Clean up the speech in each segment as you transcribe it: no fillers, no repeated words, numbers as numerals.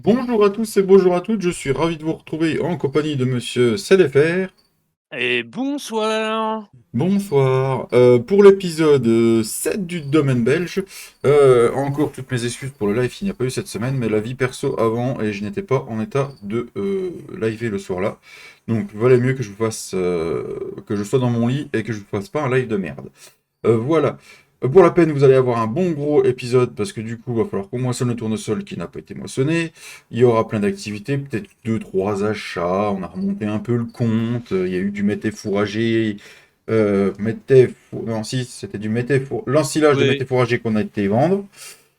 Bonjour à tous et bonjour à toutes, je suis ravi de vous retrouver en compagnie de Monsieur Sadefer. Et bonsoir. Bonsoir. Pour l'épisode 7 du domaine belge, encore toutes mes excuses pour le live, il n'y a pas eu cette semaine, mais la vie perso avant et je n'étais pas en état de liver le soir là. Donc valait mieux que je vous fasse, que je sois dans mon lit et que je vous fasse pas un live de merde. Voilà. Pour la peine, vous allez avoir un bon gros épisode parce que du coup, il va falloir qu'on moissonne le tournesol qui n'a pas été moissonné. Il y aura plein d'activités, peut-être deux, trois achats. On a remonté un peu le compte. Il y a eu du mété-fourragé. Non, si, c'était du l'ensilage de Oui. mété-fourragé qu'on a été vendre.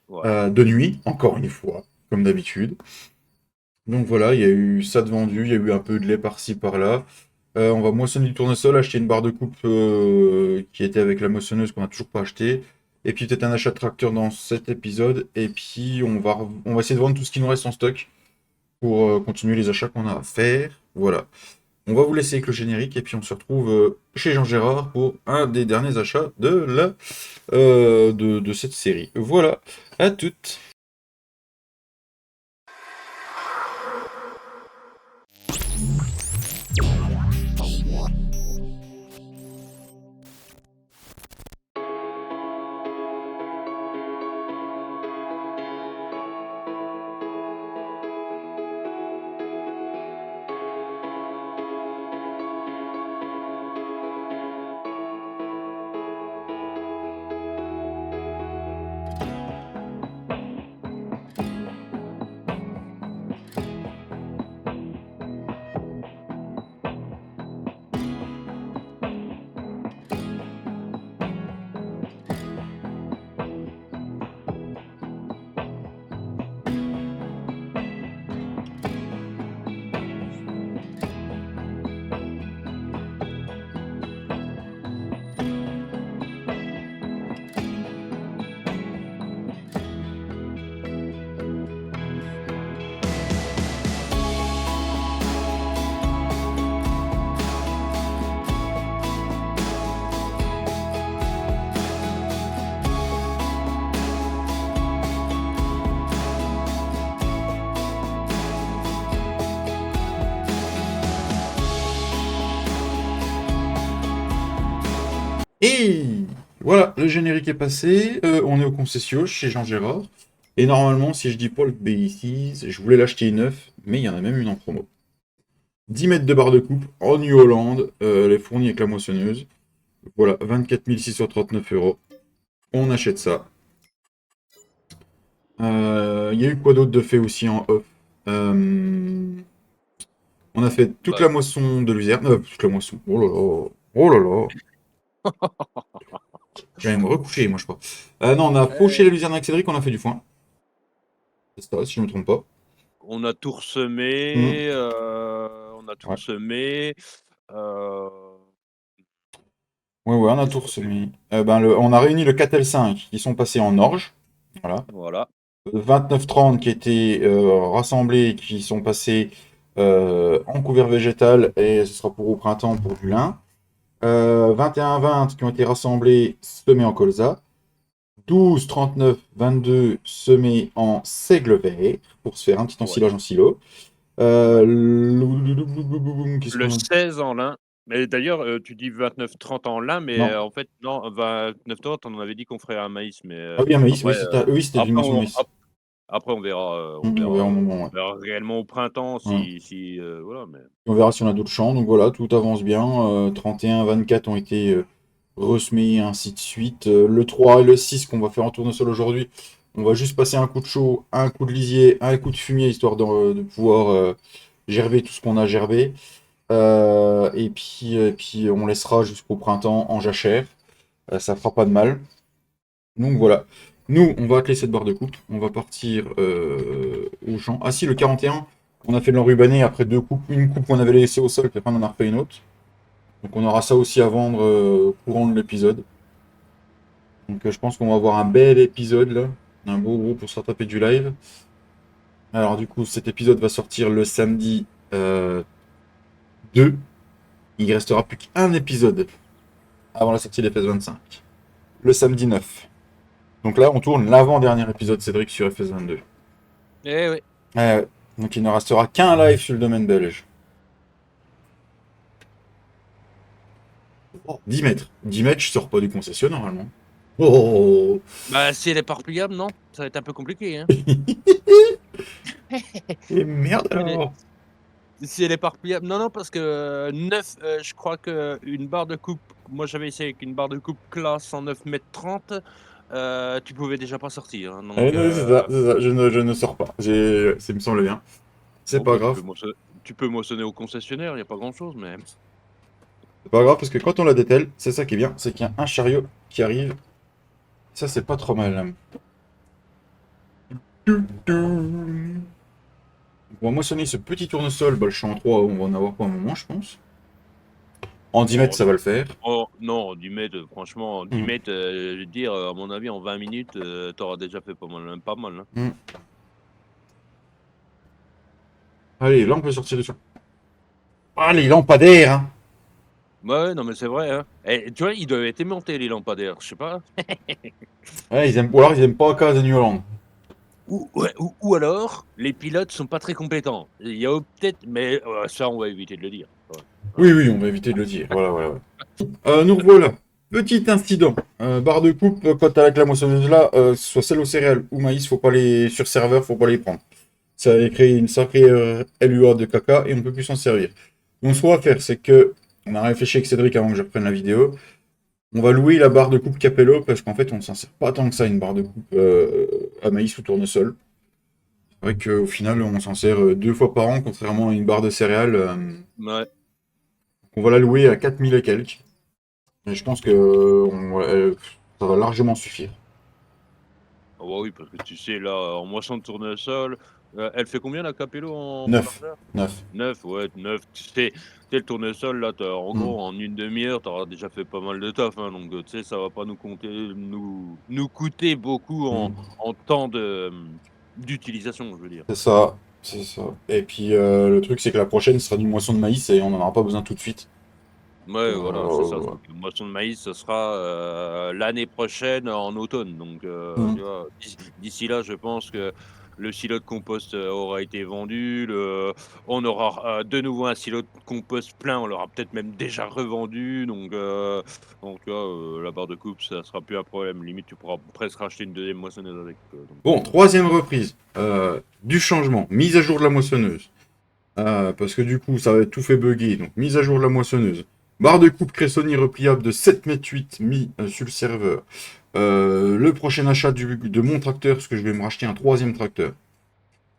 Ouais. De nuit, encore une fois, comme d'habitude. Donc voilà, il y a eu ça de vendu. Il y a eu un peu de lait par-ci, par-là. On va moissonner du tournesol, acheter une barre de coupe qui était avec la moissonneuse qu'on n'a toujours pas acheté. Et puis peut-être un achat de tracteur dans cet épisode. Et puis on va essayer de vendre tout ce qui nous reste en stock pour continuer les achats qu'on a à faire. Voilà. On va vous laisser avec le générique et puis on se retrouve chez Jean Gérard pour un des derniers achats de cette série. Voilà. À toutes. Et voilà, le générique est passé. On est au concession chez Jean Gérard. Et normalement, si je dis pas de bêtises, je voulais l'acheter neuf, mais il y en a même une en promo. 10 mètres de barre de coupe en New Holland, elle est fournie avec la moissonneuse. Voilà, 24 639 euros. On achète ça. Il y a eu quoi d'autre de fait aussi en off. Euh, on a fait toute Bah, la moisson de luzerne. Toute la moisson. Oh là là. Oh là là. J'allais me recoucher, moi, je crois. Non, on a fauché eh, la luzerne avec Cédric, on a fait du foin. C'est ça, si je ne me trompe pas. on a tout Hmm. ressemé, on a tout Ouais. ressemé, heu, Ouais, ouais, on a tout qu'est-ce qu'on a fait? ressemé. On a réuni le 4L5 qui sont passés en orge. Voilà. Voilà. 29-30 qui étaient rassemblés, qui sont passés en couvert végétal et ce sera pour au printemps pour du lin. 21-20 qui ont été rassemblés, semés en colza. 12-39-22 semés en seigle vert pour se faire un petit Ouais, ensilage en silo. ouais. Qu'est-ce Le qu'on a? 16 en lin. Mais d'ailleurs, tu dis 29-30 en lin, mais Non. en fait, non, 29-30, on avait dit qu'on ferait un maïs, mais Ah oui, un maïs, oui, après, c'était du après moisson de maïs. après on verra, On verra un moment, on ouais. verra réellement au printemps Ouais. si, voilà, mais On verra si on a d'autres champs. Donc voilà, tout avance bien. 31, 24 ont été ressemés, ainsi de suite. Le 3 et le 6 qu'on va faire en tournesol aujourd'hui, on va juste passer un coup de chaud, un coup de lisier, un coup de fumier, histoire de pouvoir gerber tout ce qu'on a gerbé. Et puis on laissera jusqu'au printemps en jachère. Ça fera pas de mal. Donc voilà. Nous, on va atteler cette barre de coupe. On va partir au champ. Ah si, le 41, on a fait de l'enrubané après deux coupes. Une coupe qu'on avait laissée au sol, puis après on en a refait une autre. Donc on aura ça aussi à vendre au courant de l'épisode. Donc je pense qu'on va avoir un bel épisode là. Un beau gros pour se rattraper du live. Alors du coup, cet épisode va sortir le samedi 2. Il restera plus qu'un épisode avant la sortie des FS25. Le samedi 9. Donc là, on tourne l'avant-dernier épisode Cédric sur FS22. eh oui. Ouais. Donc il ne restera qu'un live sur le domaine belge. Oh, 10 mètres. 10 mètres, je sors pas du concessionnaire normalement. Oh. Bah, si elle est parpillable, non, ça va être un peu compliqué, hein. Et merde Si elle est alors. si elle est parpillable non, non, parce que 9, je crois qu'une barre de coupe moi j'avais essayé avec une barre de coupe classe en 9,30 m, tu pouvais déjà pas sortir, hein, Eh, donc non, c'est ça, c'est ça. Je ne sors pas. Ça me semble bien. C'est bon, pas bah, grave. tu peux moissonner au concessionnaire, il y a pas grand-chose, mais C'est pas grave parce que quand on la dételle, c'est ça qui est bien, c'est qu'il y a un chariot qui arrive. Ça, c'est pas trop mal. On va moissonner ce petit tournesol. Bah, le champ 3, on va en avoir pour un moment, je pense. En 10 mètres, oh ça va non. le faire. Oh non, 10 m, franchement, 10 Hmm. m, je veux dire, à mon avis, en 20 minutes, tu auras déjà fait pas mal, hein. Hmm. Allez, là, on peut sortir du champ. Ah, les lampadaires, hein. Ouais, non, mais c'est vrai, hein. Et tu vois, ils doivent être aimantés les lampadaires, je sais pas. Ouais, ou alors, ils aiment pas Casa New Holland. Ou ouais, ou alors, les pilotes sont pas très compétents. Il y a peut-être mais ça, on va éviter de le dire. Ouais, Oui, voilà. oui, on va éviter de le dire. Voilà, voilà. Nous revoilà. Petit incident. Barre de coupe, quand t'as avec la moissonneuse là, soit celle aux céréales ou maïs, faut pas les sur serveur, faut pas les prendre. Ça a créé une sacrée LUA de caca et on peut plus s'en servir. Donc ce qu'on va faire, c'est que on a réfléchi avec Cédric avant que je reprenne la vidéo. On va louer la barre de coupe Capello parce qu'en fait on ne s'en sert pas tant que ça une barre de coupe à maïs ou tournesol. C'est vrai qu'au final on s'en sert 2 fois par an contrairement à une barre de céréales. Ouais. On va la louer à 4000 et quelques. Et je pense que ça va largement suffire. Ah bah oui, parce que tu sais, là, en moisson de tournesol, elle fait combien la Capello en 9. largeur? 9. 9, ouais, 9. Tu sais, le tournesol, là, en Mm. gros, en une demi-heure, tu auras déjà fait pas mal de taf, hein, donc tu sais, ça va pas nous coûter beaucoup Mm. en temps d'utilisation, je veux dire. C'est ça. C'est ça. Et puis le truc c'est que la prochaine sera du moisson de maïs et on n'en aura pas besoin tout de suite. Ouais, voilà, c'est ça. Euh, Donc moisson de maïs, ce sera, l'année prochaine en automne. Donc, tu mm. vois? D'ici là, je pense que le silo de compost, aura été vendu, on aura, de nouveau un silo de compost plein, on l'aura peut-être même déjà revendu. Donc tu vois, la barre de coupe, ça sera plus un problème. Limite, tu pourras presque racheter une deuxième moissonneuse avec, Bon, troisième reprise. Du changement. Mise à jour de la moissonneuse. Parce que du coup, ça va être tout fait bugger. Donc, mise à jour de la moissonneuse. Barre de coupe Cressoni repliable de 7,8 m mis sur le serveur. Le prochain achat de mon tracteur, parce que je vais me racheter un troisième tracteur.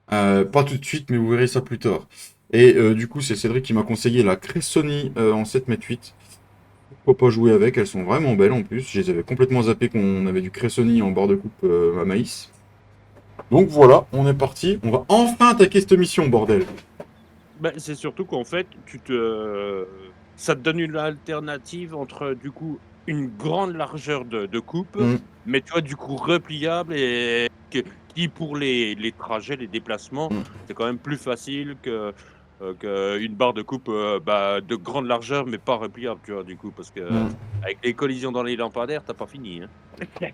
Pas tout de suite, mais vous verrez ça plus tard. Et du coup, c'est Cédric qui m'a conseillé la Cressoni en 7,8 m. Pourquoi pas jouer avec? Elles sont vraiment belles en plus. Je les avais complètement zappé qu'on avait du Cressoni en barre de coupe à maïs. Donc voilà, on est parti. On va enfin attaquer cette mission, bordel. Bah, c'est surtout qu'en fait, ça te donne une alternative entre, du coup, une grande largeur de coupe, Mm, mais tu vois, du coup, repliable et qui pour les trajets, les déplacements, mm, c'est quand même plus facile qu'une barre de coupe, bah, de grande largeur, mais pas repliable, tu vois, du coup, parce que mm. avec les collisions dans les lampadaires, tu pas fini, hein.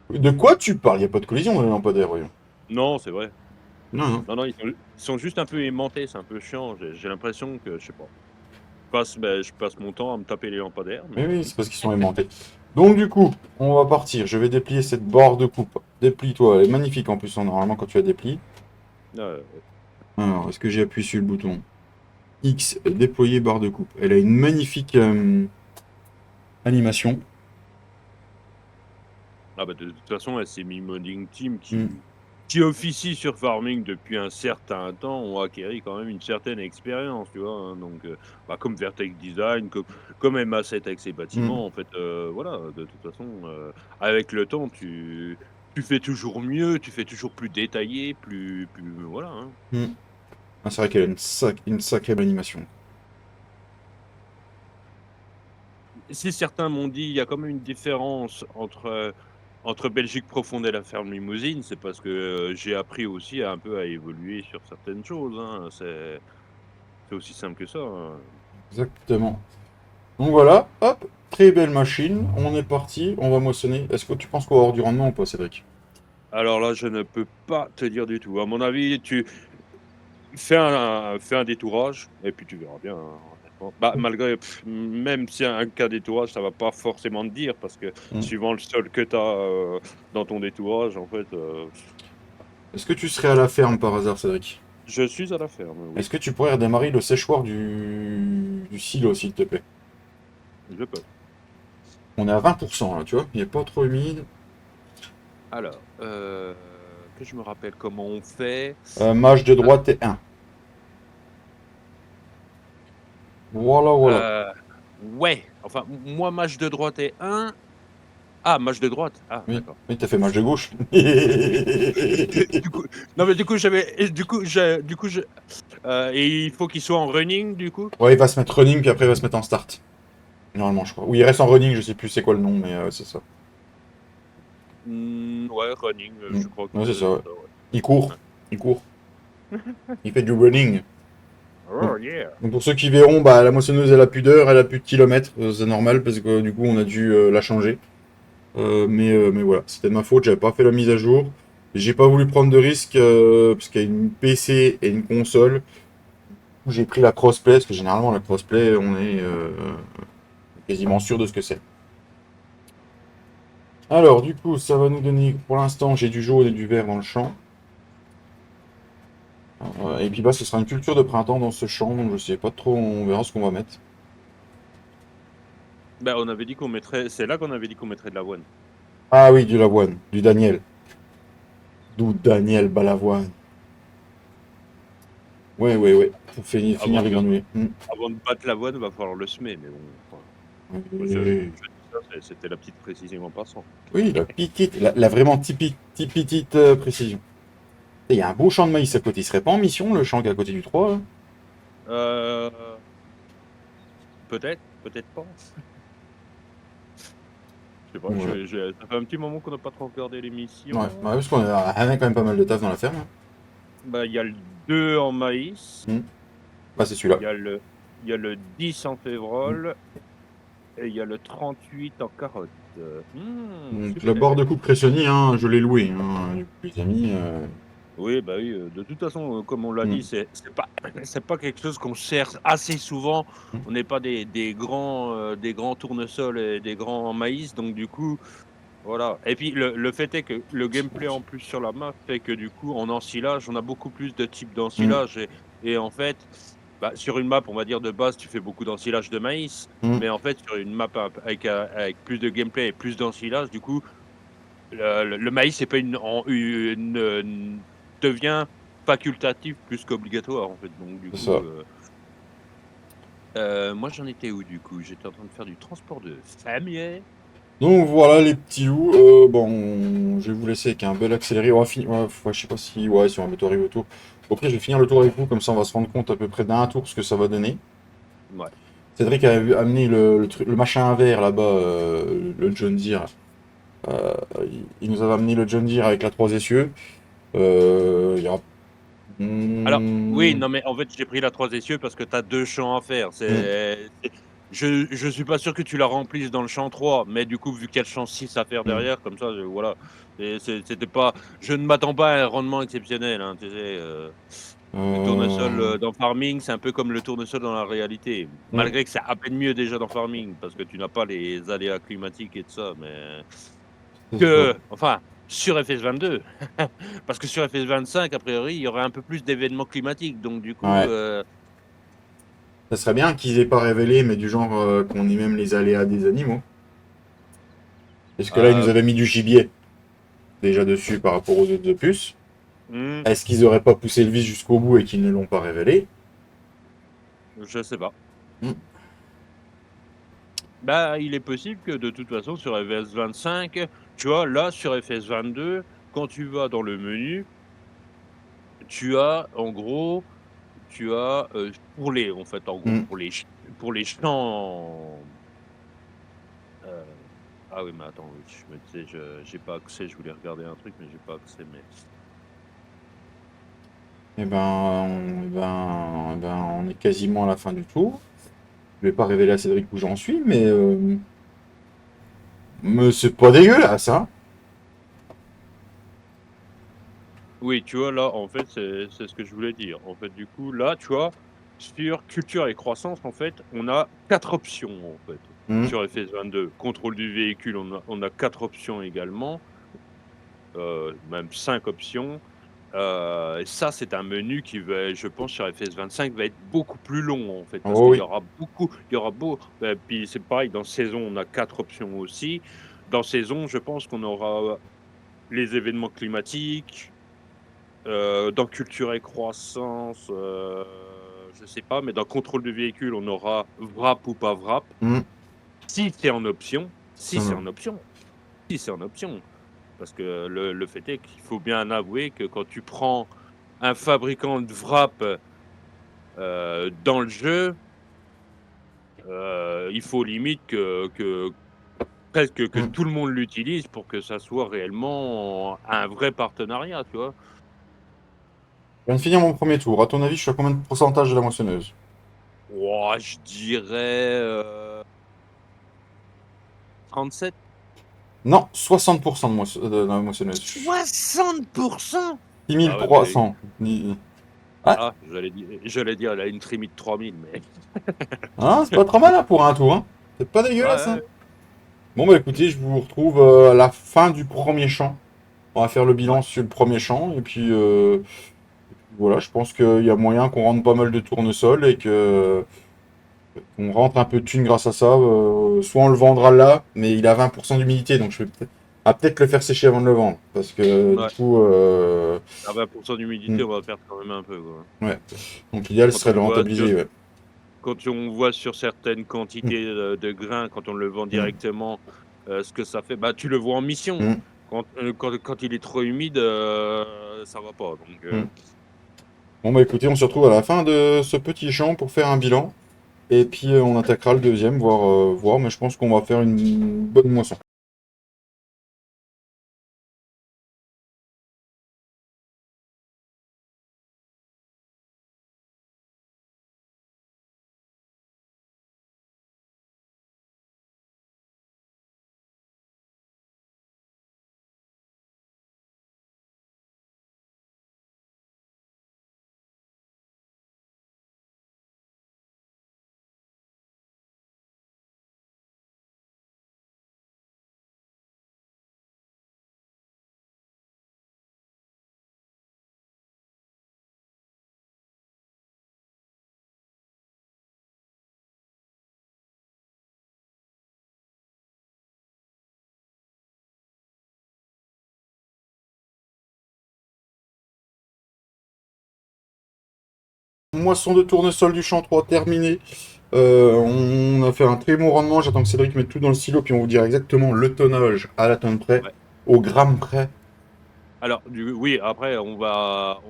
De quoi tu parles? Il n'y a pas de collision dans les lampadaires, voyons. Non, c'est vrai. Non, non. Non, non, ils sont juste un peu aimantés, c'est un peu chiant. J'ai l'impression que, je sais pas. Je passe mon temps à me taper les lampadaires, Mais mais oui, c'est parce qu'ils sont aimantés. Donc du coup, on va partir. Je vais déplier cette barre de coupe. Déplie-toi, elle est magnifique en plus, hein, normalement, quand tu la déplies. ouais. Alors, est-ce que j'ai appuyé sur le bouton X, déployer barre de coupe. Elle a une magnifique animation. Ah bah, de toute façon, ouais, ces Modding Team Mm, qui officient sur Farming depuis un certain temps ont acquéri quand même une certaine expérience, tu vois? Hein, donc, bah, comme Vertex Design, comme MA7 avec ses mm, bâtiments, en fait, voilà, de toute façon, avec le temps, tu fais toujours mieux, tu fais toujours plus détaillé, plus voilà, hein. mm. Ah, c'est vrai qu'elle a une sacrée belle animation. Si certains m'ont dit: «Il y a quand même une différence entre Belgique profonde et la ferme Limousine», c'est parce que, j'ai appris aussi un peu à évoluer sur certaines choses, hein. C'est aussi simple que ça, hein. Exactement. Donc voilà, hop, très belle machine. On est parti, on va moissonner. Est-ce que tu penses qu'on va avoir du rendement ou pas, Cédric? Alors là, je ne peux pas te dire du tout. À mon avis, tu fais un détourage et puis tu verras bien, hein, honnêtement. Bah, malgré même si un cas détourage, ça va pas forcément te dire parce que Mm. suivant le sol que tu as, dans ton détourage, en fait, Est-ce que tu serais à la ferme par hasard, Cédric? je suis à la ferme, oui, Est-ce que tu pourrais redémarrer le séchoir du silo, s'il te plaît? je peux. On est à 20% là, tu vois, il n'est pas trop humide. Alors, que je me rappelle comment on fait. Mage de droite et 1. Voilà, voilà. Ouais, enfin, moi, mage de droite et un. Ah, mage de droite? Ah, Oui, d'accord. oui, t'as fait mage de gauche. Du coup non, mais du coup, et il faut qu'il soit en running, du coup? Ouais, il va se mettre running, puis après il va se mettre en start. Normalement, je crois. Ou il reste en running, je sais plus c'est quoi le nom, mais c'est ça. Ouais, running, Mm. je crois que Ouais, c'est c'est ça, ouais. ça, ouais. Il court. Ouais. Il court. Il fait du running. Donc, Oh yeah! donc pour ceux qui verront, bah, la moissonneuse, elle a plus d'heures, elle a plus de kilomètres. C'est normal, parce que du coup, on a dû la changer. Mais voilà, c'était de ma faute, j'avais pas fait la mise à jour. J'ai pas voulu prendre de risque, parce qu'il y a une PC et une console. J'ai pris la crossplay, parce que généralement, la crossplay, on est quasiment sûr de ce que c'est. Alors, du coup, ça va nous donner, pour l'instant, j'ai du jaune et du vert dans le champ. Et puis bah, ce sera une culture de printemps dans ce champ, donc je sais pas trop, on verra ce qu'on va mettre. Bah, on avait dit qu'on mettrait c'est là qu'on avait dit qu'on mettrait de l'avoine. Ah oui, du l'avoine, du Daniel. D'où Daniel Balavoine. Ouais, ouais, ouais, pour finir Avant les de granulés. avant de battre l'avoine, va falloir le semer, mais bon, enfin, moi je Oui, dis ça, c'était la petite précision en passant. oui, la petite, la vraiment petite précision. Il y a un beau champ de maïs à côté, il serait pas en mission, le champ qui est à côté du 3 là. Heu, peut-être, peut-être pas. Je sais pas, Ouais, ça fait un petit moment qu'on n'a pas trop regardé ouais, l'émission. parce qu'on a quand même pas mal de taf dans la ferme, hein. Bah, il y a le 2 en maïs, Bah, c'est celui-là. il y a le 10 en févrole et il y a le 38 en carotte. Donc, le bord Super! de coupe Cressoni, hein, je l'ai loué, hein, les amis. Oui, bah, oui, de toute façon, comme on l'a dit, Hmm, c'est pas c'est pas quelque chose qu'on cherche assez souvent. hmm, On n'est pas des grands tournesols et des grands maïs, donc du coup, voilà. Et puis le fait est que le gameplay en plus sur la map fait que du coup, en ensilage, on a beaucoup plus de types hmm, d'ensilage et en fait, bah, sur une map, on va dire de base, tu fais beaucoup d'ensilage de maïs, hmm. mais en fait, sur une map avec plus de gameplay et plus d'ensilage, du coup, le maïs, c'est pas devient facultatif plus qu'obligatoire, en fait. Donc du C'est coup, ça. moi, j'en étais où, du coup? J'étais en train de faire du transport de fermier. Donc voilà les petits loups. Bon, je vais vous laisser avec un bel accéléré. On va finir. Ouais, je sais pas si, ouais, si on va bientôt arriver au tour. Après, je vais finir le tour avec vous, comme ça on va se rendre compte à peu près d'un tour ce que ça va donner. Ouais. Cédric a amené le machin vert là-bas, le John Deere. Euh, il nous avait amené le John Deere avec la 3 essieux. Il y aura. Alors, oui, Hmm, non, mais en fait, j'ai pris la 3 essieux parce que tu as 2 champs à faire. hmm, Je suis pas sûr que tu la remplisses dans le champ 3, mais du coup, vu qu'il y a le champ 6 à faire hmm. derrière, comme ça, voilà. C'était pas je ne m'attends pas à un rendement exceptionnel, hein, tu sais, le tournesol, Euh, dans Farming, c'est un peu comme le tournesol dans la réalité. hmm, Malgré que c'est à peine mieux déjà dans Farming, parce que tu n'as pas les aléas climatiques et tout ça, mais c'est ça. enfin, sur FS22. Parce que sur FS25, a priori, il y aurait un peu plus d'événements climatiques, donc du coup, Ouais. Ça serait bien qu'ils aient pas révélé, mais du genre qu'on ait même les aléas des animaux. Parce que là, ils nous heu, avaient mis du gibier déjà dessus par rapport aux autres opus. mmh, Est-ce qu'ils auraient pas poussé le vice jusqu'au bout et qu'ils ne l'ont pas révélé? je sais pas. Hmm. Bah, il est possible que de toute façon sur FS25, tu vois, là, sur FS22, quand tu vas dans le menu, tu as en gros pour les en fait, en gros, Hmm. pour les champs, heu, ah oui, mais attends, oui, je me disais, je j'ai pas accès, je voulais regarder un truc, mais j'ai pas accès, mais On est quasiment à la fin du tour. Je vais pas révéler à Cédric où j'en suis, mais c'est pas dégueulasse, hein. Oui, tu vois, là, en fait, c'est ce que je voulais dire. En fait, du coup, là, tu vois, sur culture et croissance, en fait, on a 4 options, en fait, Hmm. sur FS22. Contrôle du véhicule, on a 4 options également, même 5 options. Ça, c'est un menu qui va, je pense, sur FS25, va être beaucoup plus long, en fait, parce Oh qu'il y oui. aura beaucoup il y aura beau puis c'est pareil, dans saison, on a 4 options aussi. Dans saison, je pense qu'on aura les événements climatiques. Dans culture et croissance, je sais pas, mais dans contrôle du véhicule, on aura wrap ou pas wrap. Hmm. Si c'est en option, si Ça c'est me- en option, si c'est en option. Parce que le fait est qu'il faut bien avouer que quand tu prends un fabricant de wrap, dans le jeu, il faut limite que presque que Hmm. tout le monde l'utilise pour que ça soit réellement un vrai partenariat, tu vois? Je viens de finir mon premier tour. À ton avis, je suis à combien de pourcentage de la moissonneuse? Ouah, je dirais, 37. Non, 60% de la moissonneuse. 60%! Ah ouais, mais 6300. Ah, j'allais dire, elle a une Trimit 3000, mais hein, c'est pas trop mal hein, pour un tour. Hein. C'est pas ouais, dégueulasse. Hein. ouais. Bon, bah écoutez, je vous retrouve à la fin du premier champ. On va faire le Ouais, bilan sur le premier champ. Et puis, voilà, je pense qu'il y a moyen qu'on rentre pas mal de tournesols et que qu'on rentre un peu de thunes grâce à ça. Soit on le vendra là, mais il a 20% d'humidité, donc je vais peut-être le faire sécher avant de le vendre. Parce que du ouais. coup, À 20 d'humidité, hmm, on va perdre quand même un peu, quoi. ouais. Donc l'idéal Quand serait on de le voit sur rentabiliser. Ouais. quand on voit sur certaines Hmm, quantités, de grains, quand on le vend hmm, directement, ce que ça fait, bah, tu le vois en mission. hmm, Quand il est trop humide, ça va pas, donc hmm. Bon bah écoutez, on se retrouve à la fin de ce petit champ pour faire un bilan. Et puis on attaquera le deuxième, voir, mais je pense qu'on va faire une bonne moisson. Moisson de tournesol du champ 3 terminée. On a fait un très bon rendement. J'attends que Cédric mette tout dans le silo, puis on vous dira exactement le tonnage à la tonne près, ouais. au gramme près. Alors oui, après on va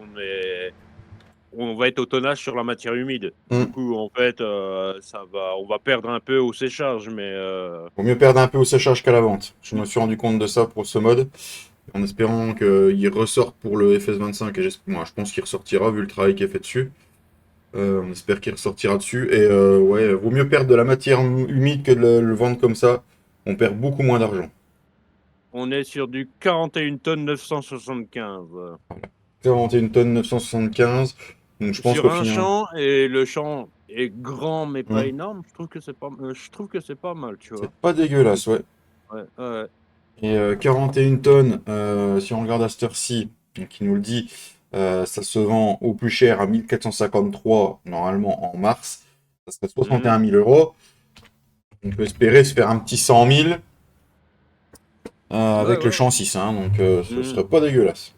être au tonnage sur la matière humide. Du Hmm. coup, en fait, on va perdre un peu au séchage, mais Vaut mieux perdre un peu au séchage qu'à la vente. Je me suis rendu compte de ça pour ce mode, en espérant qu'il ressorte pour le FS25. Et moi, je pense qu'il ressortira vu le travail qui est fait dessus. On espère qu'il ressortira dessus. Et ouais, vaut mieux perdre de la matière humide que de le vendre comme ça. On perd beaucoup moins d'argent. on est sur du 41 tonnes 975. 41 tonnes 975. Donc je pense Sur qu'au un final. champ et le champ est grand mais pas Hmm. énorme, je trouve que c'est pas mal, tu C'est vois? pas dégueulasse, ouais. Ouais, ouais, ouais. Et 41 tonnes, si on regarde à cette heure-ci, qui nous le dit, ça se vend au plus cher à 1453, normalement en mars. Ça serait Mmh 61 mh. 000 euros. On peut espérer se faire un petit 100 000 Ouais, avec le ouais. champ 6, hein, donc ce Mmh. serait pas dégueulasse.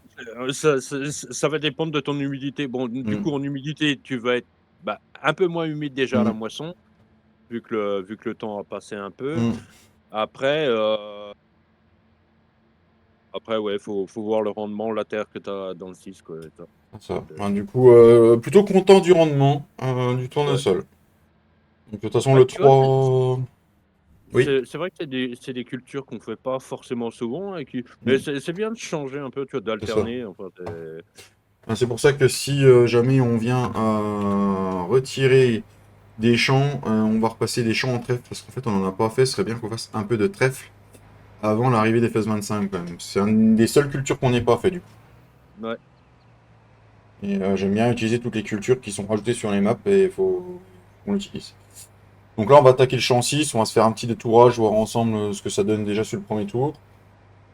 Ça va dépendre de ton humidité. Bon, du Hmm, coup, en humidité, tu vas être, bah, un peu moins humide déjà à la hmm, moisson, vu que le temps a passé un peu. hmm. Après, après ouais, faut voir le rendement, la terre que tu as dans le 6 quoi, et ça. Ça. Heu, Ben, du coup, plutôt content du rendement du ouais. tournesol. Donc, de toute façon, Bah, le tu vois, 3. Oui. c'est vrai que c'est des cultures qu'on fait pas forcément souvent et qui mais Hmm, c'est bien de changer un peu, tu vois, c'est ça. d'alterner, enfin, Ben, c'est pour ça que si jamais on vient à retirer des champs, on va repasser des champs en trèfle parce qu'en fait on n'en a pas fait. Ce serait bien qu'on fasse un peu de trèfle avant l'arrivée des FS25 quand même. C'est une des seules cultures qu'on n'ait pas fait du coup. ouais. Et j'aime bien utiliser toutes les cultures qui sont rajoutées sur les maps et il faut qu'on l'utilise. Donc là, on va attaquer le champ 6, on va se faire un petit détourage, voir ensemble ce que ça donne déjà sur le premier tour.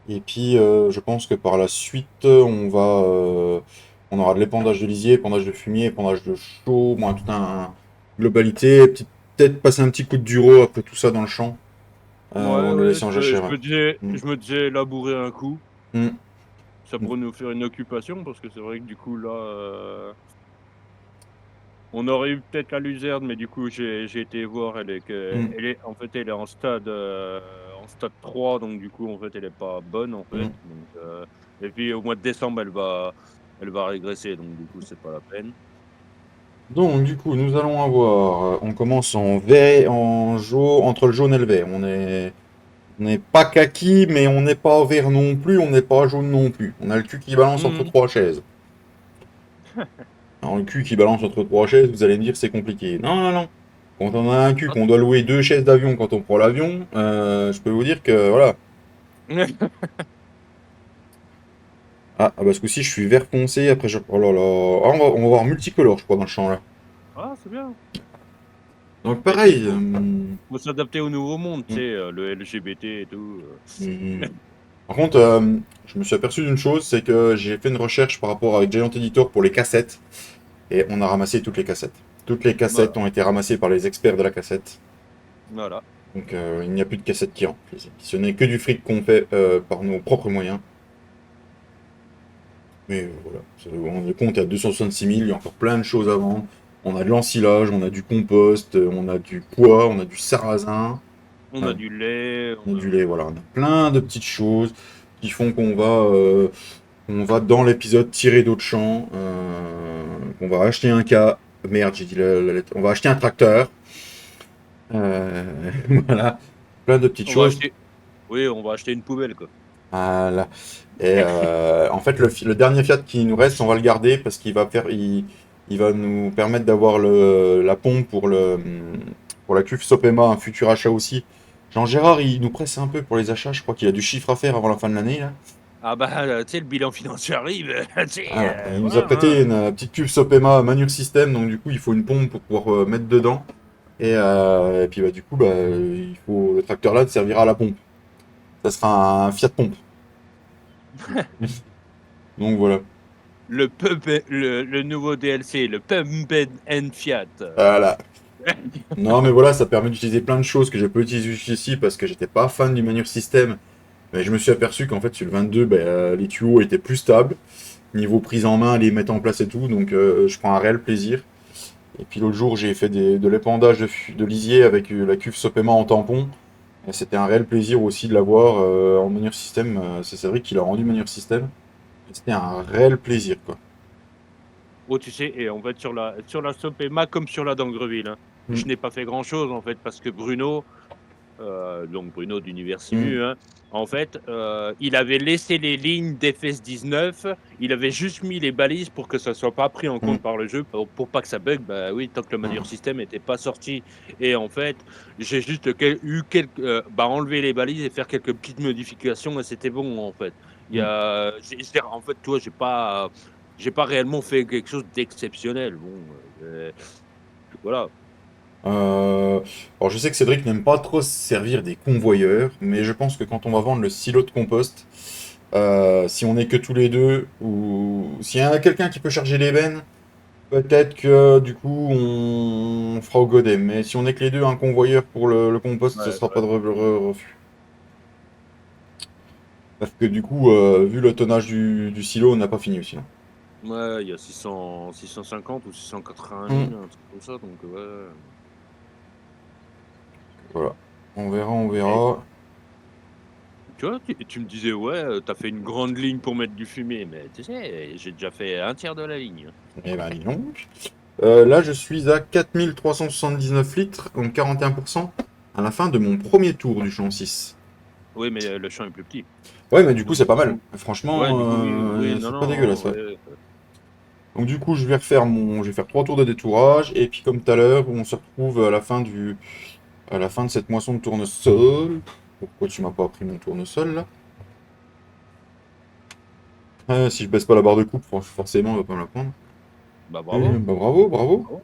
Et puis, je pense que par la suite, on aura de l'épandage de lisier, épandage de fumier, épandage de chaux, bon, tout un globalité. Peut-être passer un petit coup de duro après tout ça dans le champ, Ouais, avant de le ouais, laisser en jachère. Ouais. Mm. je me disais labourer un coup. Mm. Ça pourrait nous faire une occupation parce que c'est vrai que du coup là, on aurait eu peut-être la luzerne, mais du coup j'ai été voir, Mm. elle est en stade 3, donc du coup en fait elle est pas bonne en fait. Mm. Donc, et puis au mois de décembre elle va régresser, donc du coup c'est pas la peine. Donc, du coup, nous allons avoir. On commence en vert, en jaune, entre le jaune et le vert. On n'est pas kaki, mais on n'est pas vert non plus, on n'est pas jaune non plus. On a le cul qui balance entre Mmh. trois chaises. Alors, le cul qui balance entre trois chaises, vous allez me dire c'est compliqué. Non, non, non. Quand on a un cul, Ah qu'on doit louer deux chaises d'avion quand on prend l'avion, je peux vous dire que voilà. Bah ce coup-ci, je suis vert foncé. Après, oh là là. On va voir multicolore, je crois, dans le champ là. ah, c'est bien. Donc, Mais tu sais, pareil. faut s'adapter au nouveau monde, tu Hmm, sais, le LGBT et tout, hmm. Par contre, je me suis aperçu d'une chose, c'est que j'ai fait une recherche par rapport avec Giant Editor pour les cassettes. Et on a ramassé toutes les cassettes. Toutes les cassettes Voilà, ont été ramassées par les experts de la cassette. voilà. Donc il n'y a plus de cassettes qui rentrent. Ce n'est que du fric qu'on fait par nos propres moyens. Mais voilà, on est compte à 266 000, il y a encore plein de choses à vendre. On a de l'ensilage, on a du compost, on a du pois, on a du sarrasin, On a euh, du lait, on a du lait, voilà. On a plein de petites choses qui font on va dans l'épisode tirer d'autres champs, qu'on va acheter un cas. Merde, j'ai dit la lettre. On va acheter un tracteur. Voilà, plein de petites on va choses. acheter oui, on va acheter une poubelle, quoi. Voilà. Et en fait, le dernier Fiat qui nous reste, on va le garder parce il va nous permettre d'avoir la pompe pour la cuve Sopema, un futur achat aussi. Jean-Gérard, il nous presse un peu pour les achats. Je crois qu'il a du chiffre à faire avant la fin de l'année, là. Ah bah, tu sais, le bilan financier arrive, tu sais, Voilà. Il nous a voilà, prêté hein. une petite cuve Sopema Manure System, donc du coup, il faut une pompe pour pouvoir mettre dedans. Et puis, bah, du coup, bah, le tracteur là servira à la pompe. Ça sera un Fiat pompe. Donc voilà. Le nouveau DLC, le Pump and Fiat. Voilà. Non, mais voilà, ça permet d'utiliser plein de choses que j'ai pas utilisées jusqu'ici parce que j'étais pas fan du Manure System. Mais je me suis aperçu qu'en fait, sur le 22, bah, les tuyaux étaient plus stables. Niveau prise en main, les mettre en place et tout. Donc, je prends un réel plaisir. Et puis l'autre jour, j'ai fait de l'épandage de lisier avec la cuve Sopema en tampon. Et c'était un réel plaisir aussi de l'avoir en Manure System. C'est vrai qu'il a rendu Manure System. C'était un réel plaisir, quoi. Oh, tu sais, et en fait, sur la Sopema comme sur la d'Angreville, hein, Mm, je n'ai pas fait grand-chose, en fait, parce que Bruno, donc Bruno d'Univers mm, Simu, hein, en fait, il avait laissé les lignes d'FS19, il avait juste mis les balises pour que ça soit pas pris en mm, compte par le jeu, pour pas que ça bug. Bah oui, tant que le Manure mm, System était pas sorti. Et en fait, j'ai juste bah, enlevé les balises et faire quelques petites modifications et c'était bon, en fait. Il y mm. a, en fait, toi, j'ai pas réellement fait quelque chose d'exceptionnel. Bon, voilà. Euh, alors je sais que Cédric n'aime pas trop se servir des convoyeurs, mais je pense que quand on va vendre le silo de compost, si on est que tous les deux, ou s'il y a quelqu'un qui peut charger les bennes, peut-être que du coup on fera au godet. Mais si on est que les deux, un convoyeur pour le compost, ce Ouais, sera pas ouais. de refus. Parce que du coup, vu le tonnage du silo, on n'a pas fini aussi, là. Ouais, il y a 650 ou 680 Hmm. lignes, un truc comme ça, donc ouais. Voilà. On verra, on Et verra. tu vois, tu me disais, ouais, tu fait une grande ligne pour mettre du fumier, mais tu sais, j'ai déjà fait un tiers de la ligne, hein. Eh ben dis donc. Là, je suis à 4379 litres, donc 41%, à la fin de mon premier tour du champ 6. Oui, mais le champ est plus petit. Ouais, mais du coup, Donc c'est du pas mal. coup, ouais, du coup, Franchement, oui, oui, non, c'est pas non, dégueulasse, ouais. ouais. Donc du coup, je vais faire trois tours de détourage, et puis comme tout à l'heure, on se retrouve à la fin de cette moisson de tournesol. Pourquoi tu m'as pas pris mon tournesol, là? Si je baisse pas la barre de coupe, forcément, on va pas me la prendre. Bah, Eh, bravo. bah, bravo, bravo. Bravo.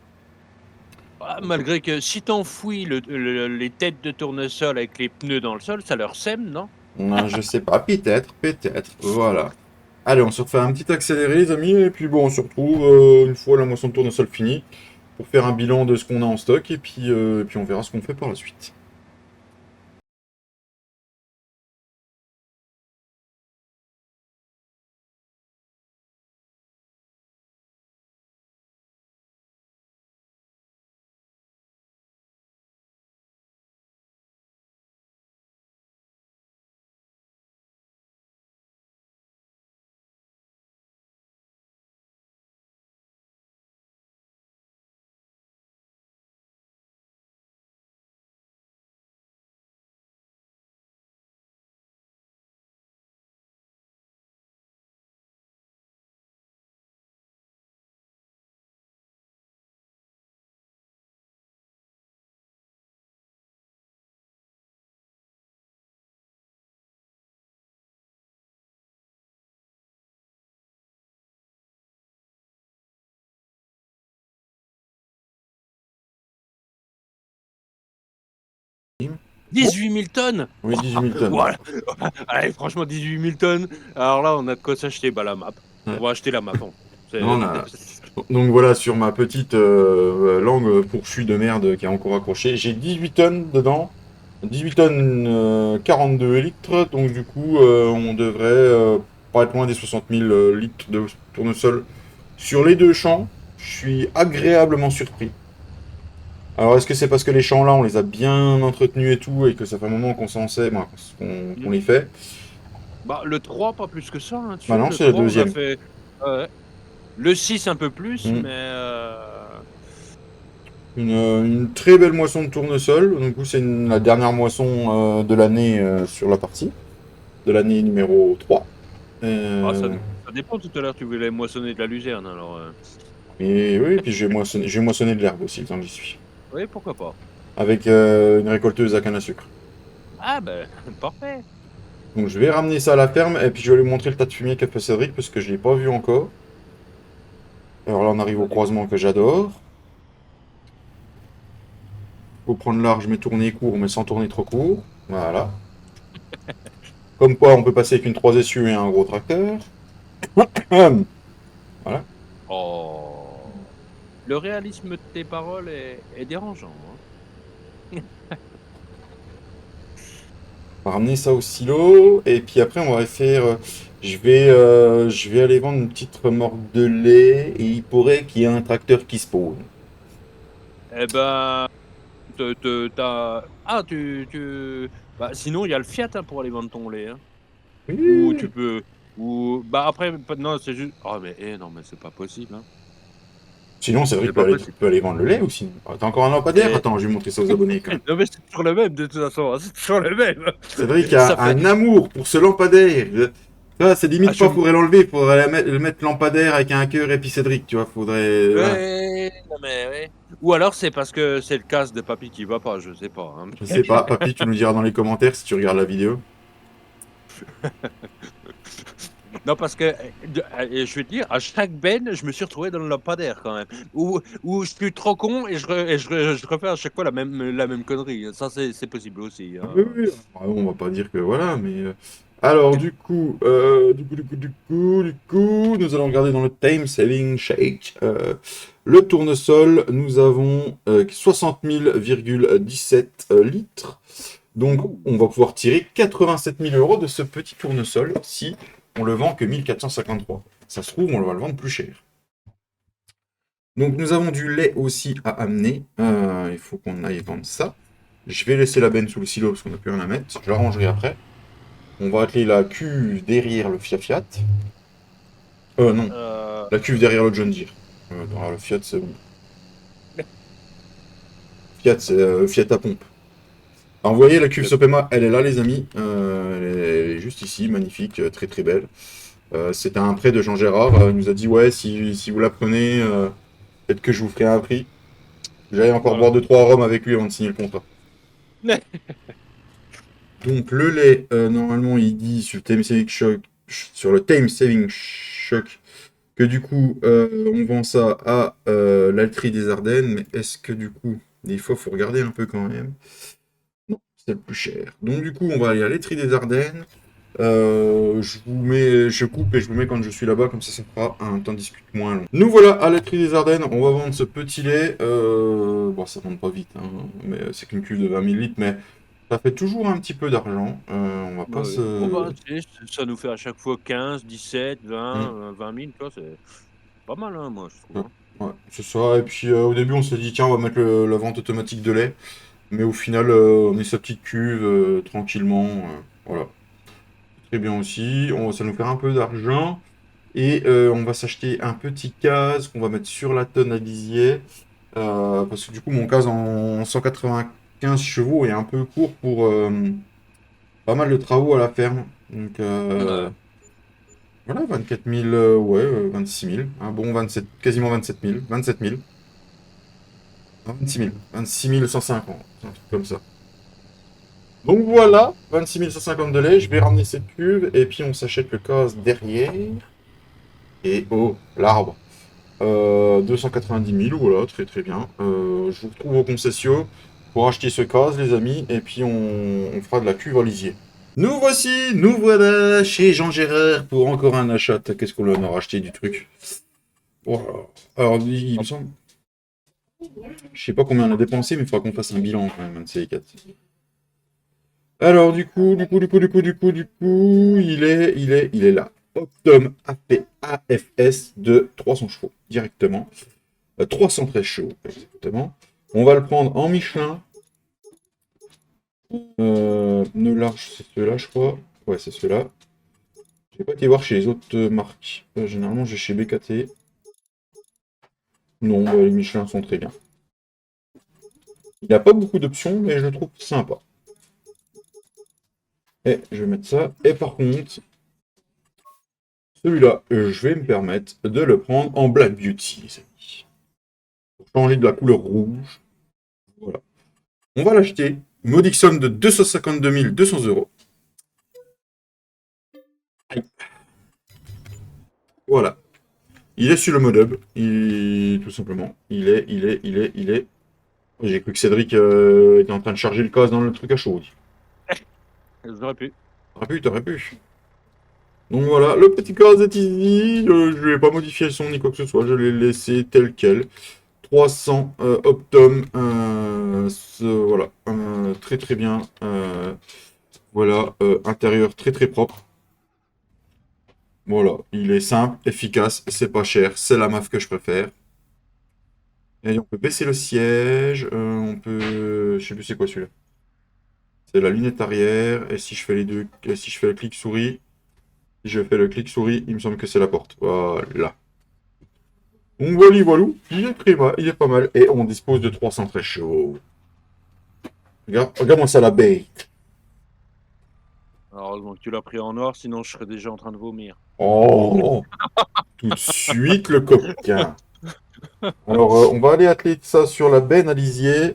Ah, malgré que si t'enfouis les têtes de tournesol avec les pneus dans le sol, ça leur sème, non? Je sais pas, peut-être, peut-être. Voilà. Allez, on se refait un petit accéléré, les amis, et puis bon, on se retrouve une fois la moisson de tournesol finie pour faire un bilan de ce qu'on a en stock, et puis on verra ce qu'on fait par la suite. Bon, 18 000 tonnes! oui, 18 000 tonnes. Voilà. Allez, franchement, 18 000 tonnes. Alors là, on a de quoi s'acheter bah, la map. Ouais. On va acheter la map. Hein. Non, C'est- on a- Donc voilà, sur ma petite langue fourchue de merde qui est encore accrochée, j'ai 18 tonnes dedans. 18 tonnes 42 litres, donc du coup on devrait pas être loin des 60 000 litres de tournesol sur les deux champs. Je suis agréablement surpris. Alors est-ce que c'est parce que les champs là on les a bien entretenus et tout et que ça fait un moment qu'on s'en sait, bon, qu'on les fait? Bah, le 3 pas plus que ça, hein, Bah dessus. non, Le c'est le 3 on a deuxième. fait. Ouais. Le 6 un peu plus, Mm. mais. Une très belle moisson de tournesol. Donc, du coup, c'est la dernière moisson de l'année sur la partie, de l'année numéro 3. Ah, Euh, ça dépend. Tout à l'heure, tu voulais moissonner de la luzerne. Alors, et oui, puis j'ai moissonné de l'herbe aussi, le temps que j'y suis. oui, pourquoi pas. Avec une récolteuse à canne à sucre. Ah, ben, parfait. Donc, je vais ramener ça à la ferme et puis je vais lui montrer le tas de fumier qu'a fait Cédric parce que je l'ai pas vu encore. Alors là, on arrive au croisement que j'adore. Faut prendre large mais tourner court, mais sans tourner trop court. Voilà. Comme quoi, on peut passer avec une 3 essieux et un gros tracteur. Voilà. Oh. Le réalisme de tes paroles est dérangeant. Hein. On va ramener ça au silo et puis après on va faire. Je vais aller vendre une petite remorque de lait et il pourrait qu'il y ait un tracteur qui se pose. Eh ben, ah, bah, sinon, il y a le Fiat hein, pour aller vendre ton lait. Hein. Ou tu Oui. peux. Ou. Bah, après, non, c'est juste. Ah, mais non, mais c'est pas possible. Hein. Sinon, c'est vrai C'est qu'il peut pas aller, possible. peut aller vendre le lait aussi. Ah, t'as encore un lampadaire? Et... Attends, je vais montrer ça aux abonnés quand même. non, mais c'est toujours le même, de toute façon. Hein, c'est toujours le même. Cédric Ça a fait. un amour pour ce lampadaire. Tu vois, c'est Ah, limite pas, faudrait l'enlever, faudrait le mettre lampadaire avec un cœur et puis Cédric, tu vois, faudrait. Voilà. Ouais, non, mais ouais. Ou alors, c'est parce que c'est le casque de papy qui va pas, je sais pas. Hein. Je sais pas, papy, tu nous diras dans les commentaires si tu regardes la vidéo. Non, parce que, je vais te dire, à chaque benne, je me suis retrouvé dans le lampadaire quand même. Où je suis trop con et je refais à chaque fois la même connerie. Ça, c'est possible aussi. Ah oui, Hein. oui. Ah, on va pas dire que voilà, mais. Alors, du coup, nous allons regarder dans le Time Saving Shake. Le tournesol, nous avons 60 000,17 litres. Donc, Ouh. on va pouvoir tirer 87 000 euros de ce petit tournesol si on le vend que 1453. Ça se trouve, on va le vendre plus cher. Donc, nous avons du lait aussi à amener. Il faut qu'on aille vendre ça. Je vais laisser la benne sous le silo parce qu'on n'a plus rien à mettre. Je l'arrangerai après. On va atteler la cuve derrière le Fiat Fiat. Non. Euh, La cuve derrière le John Deere. Dans le Fiat, c'est bon. Fiat, c'est Fiat à pompe. Alors, vous voyez, la cuve Sopema, elle est là, les amis. Elle est juste ici, magnifique, très très belle. C'était un prêt de Jean Gérard. Il nous a dit, ouais, si vous la prenez, peut-être que je vous ferai un prix. J'allais encore voilà. boire 2-3 rhum avec lui avant de signer le contrat. Donc le lait, normalement, il dit sur le Time Saving Shock, que du coup, on vend ça à l'Alterie des Ardennes, mais est-ce que du coup, des fois, il faut regarder un peu quand même. Non, c'est le plus cher. Donc du coup, on va aller à l'Alterie des Ardennes. Je coupe et je vous mets quand je suis là-bas, comme ça fera un temps de discute moins long. Nous voilà à la Tri des Ardennes, on va vendre ce petit lait. Bon, ça vend pas vite, hein, mais c'est qu'une cuve de 20 000 litres, mais ça fait toujours un petit peu d'argent. On va Ouais, pas ouais. Oh se. bah, tu sais, ça nous fait à chaque fois 15, 17, Hmm, 20, 20 000, tu vois, c'est pas mal, hein, moi, je trouve, ouais, hein. ouais, c'est ça. Et puis au début, on s'est dit, tiens, on va mettre la vente automatique de lait. Mais au final, on met sa petite cuve tranquillement. Voilà. Très bien aussi. Ça nous fait un peu d'argent. Et on va s'acheter un petit case qu'on va mettre sur la tonne à lisier. Parce que du coup, mon case en 195 chevaux est un peu court pour pas mal de travaux à la ferme. Donc Ouais. voilà, 24 000, ouais, 26 000. Un bon 27, quasiment 27 000. 27 000. Non, 26 000. 26 150. Un truc comme ça. Donc voilà, 26 150 de lait. Je vais ramener cette cuve et puis on s'achète le case derrière. Et oh, l'arbre. 290 000, voilà, très très bien. Je vous retrouve au concession pour acheter ce case, les amis, et puis on fera de la cuve en lisier. Nous voilà chez Jean Gérard pour encore un achat. Qu'est-ce qu'on en aura acheté du truc? Oh, alors, il me semble, je sais pas combien on a dépensé, mais il faudra qu'on fasse un bilan quand même, un de ces quatre. Alors, il est là. Optum AFS de 300 chevaux, directement. 313 chevaux, exactement. On va le prendre en Michelin. Pneus larges, c'est ceux-là, je crois. Ouais, c'est ceux-là. J'ai pas été voir chez les autres marques. Généralement, j'ai chez BKT. Non, les Michelin sont très bien. Il n'a pas beaucoup d'options, mais je le trouve sympa. Et je vais mettre ça. Et par contre, celui-là, je vais me permettre de le prendre en Black Beauty, les amis. Pour changer de la couleur rouge. Voilà. On va l'acheter. Modique somme de 252 200 euros. Voilà. Il est sur le mode hub, tout simplement. Il est. J'ai cru que Cédric était en train de charger le case dans le truc à chaud. J'aurais pu. T'aurais pu. Donc voilà, le petit case est ici. Je vais pas modifier le son ni quoi que ce soit. Je l'ai laissé tel quel. 300 Optum. Voilà. Très très bien. Voilà. Intérieur très très propre. Voilà. Il est simple, efficace, c'est pas cher. C'est la MAF que je préfère. Et on peut baisser le siège, on peut. Je sais plus c'est quoi celui-là. C'est la lunette arrière, et si je fais les deux. Et si je fais le clic souris, si je fais le clic souris, il me semble que c'est la porte. Voilà. Donc voilà, voilà, il est pas mal. Et on dispose de 313 chevaux. Regarde-moi ça la bête. Heureusement que tu l'as pris en noir, sinon je serais déjà en train de vomir. Oh, tout de suite le coquin. Alors, on va aller atteler ça sur la benne à lisier.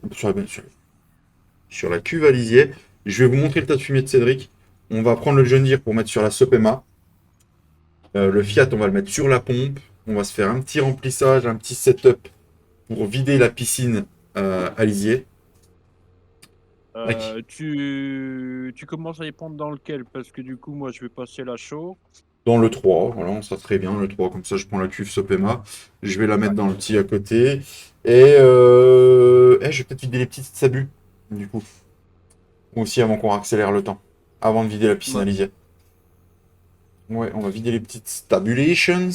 Sur la cuve à lisier. Je vais vous montrer le tas de fumier de Cédric. On va prendre le John Deere pour mettre sur la Sopema. Le Fiat, on va le mettre sur la pompe. On va se faire un petit remplissage, un petit setup pour vider la piscine à lisier. Tac. Tu commences à y prendre dans lequel? Parce que du coup, moi, je vais passer la chaux. Dans le 3, voilà, on sera très bien, le 3, comme ça je prends la cuve Sopema, je vais la mettre dans le petit à côté, et je vais peut-être vider les petites sabus, du coup, aussi avant qu'on accélère le temps, avant de vider la piscine Ouais. à lisier. Ouais, on va vider les petites stabulations.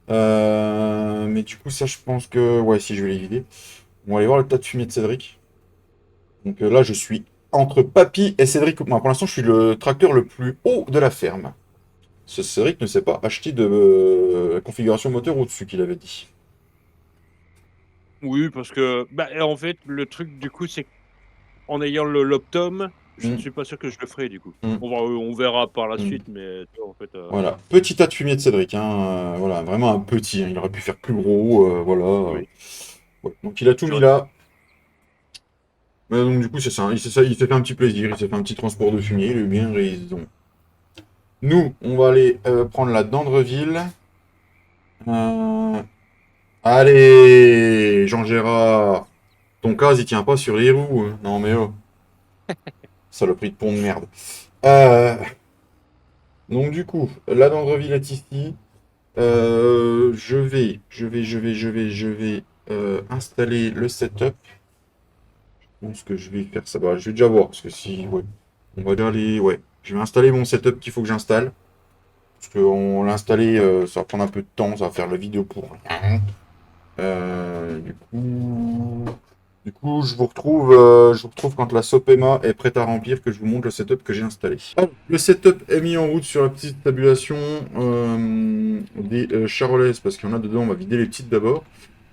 Mais du coup, ça, je pense que. Ouais, si, je vais les vider. On va aller voir le tas de fumier de Cédric. Donc là, je suis entre Papy et Cédric. Moi, pour l'instant, je suis le tracteur le plus haut de la ferme. Ce Cédric ne s'est pas acheté de configuration moteur au-dessus qu'il avait dit. Oui, parce que, bah, en fait, le truc, du coup, c'est qu'en ayant l'Optum, je ne Hmm, suis pas sûr que je le ferai, du coup. hmm, On verra par la hmm. suite, mais tu vois, en fait, Voilà, petit tas de fumier de Cédric. Hein, voilà, vraiment un petit. Hein, il aurait pu faire plus gros. Voilà. oui. Ouais. Donc il a tout mis là. Donc du coup, c'est ça. Il s'est fait un petit plaisir. Il s'est fait un petit transport de fumier. Il a eu bien raison. Nous, on va aller prendre la Dandreville. Euh, Allez, Jean-Gérard. Ton cas, il tient pas sur les roues, hein. Non mais oh, saloperie de pont de merde. Euh, donc du coup, la Dandreville est ici. Je vais installer le setup. Je pense que je vais faire ça. Bah, je vais déjà voir, parce que si, ouais. On va déjà aller, ouais. Je vais installer mon setup qu'il faut que j'installe. Parce qu'on l'a installé, ça va prendre un peu de temps, ça va faire la vidéo pour rien. Du coup, je vous retrouve quand la SOPEMA est prête à remplir, que je vous montre le setup que j'ai installé. Le setup est mis en route sur la petite tabulation des charolaises, parce qu'il y en a dedans, on va vider les petites d'abord.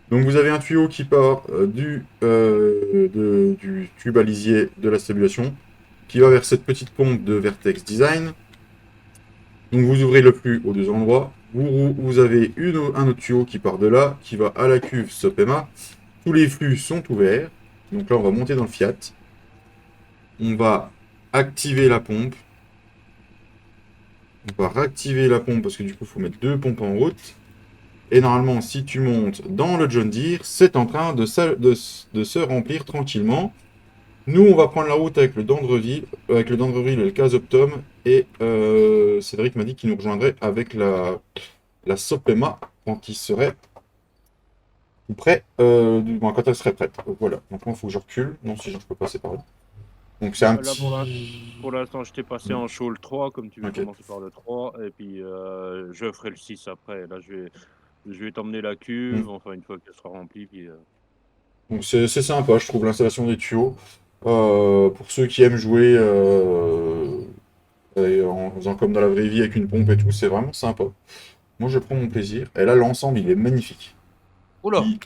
Donc vous avez un tuyau qui part du tube à lisier de la stabulation, qui va vers cette petite pompe de Vertex Design. Donc vous ouvrez le flux aux deux endroits. Vous avez un autre tuyau qui part de là, qui va à la cuve SOPEMA. Tous les flux sont ouverts. Donc là, on va monter dans le Fiat. On va activer la pompe. On va réactiver la pompe parce que du coup, il faut mettre deux pompes en route. Et normalement, si tu montes dans le John Deere, c'est en train de se remplir tranquillement. Nous, on va prendre la route avec le Dandreville et le Casoptum. Et Cédric m'a dit qu'il nous rejoindrait avec la Sopema quand il serait prêt, bon, quand elle serait prête. Donc, voilà. Donc, moi, il faut que je recule. Non, si je peux passer par là. Donc, c'est un Là, petit. pour l'instant, je t'ai passé en show le 3, comme tu veux Ok. commencer par le 3, et puis je ferai le 6 après. Là, je vais t'emmener la Mm. cuve, enfin, une fois qu'elle sera remplie, puis Donc, c'est sympa, je trouve, l'installation des tuyaux. Pour ceux qui aiment jouer et en faisant comme dans la vraie vie avec une pompe et tout, c'est vraiment sympa. Moi, je prends mon plaisir. Et là, l'ensemble, il est magnifique. Oula! Il-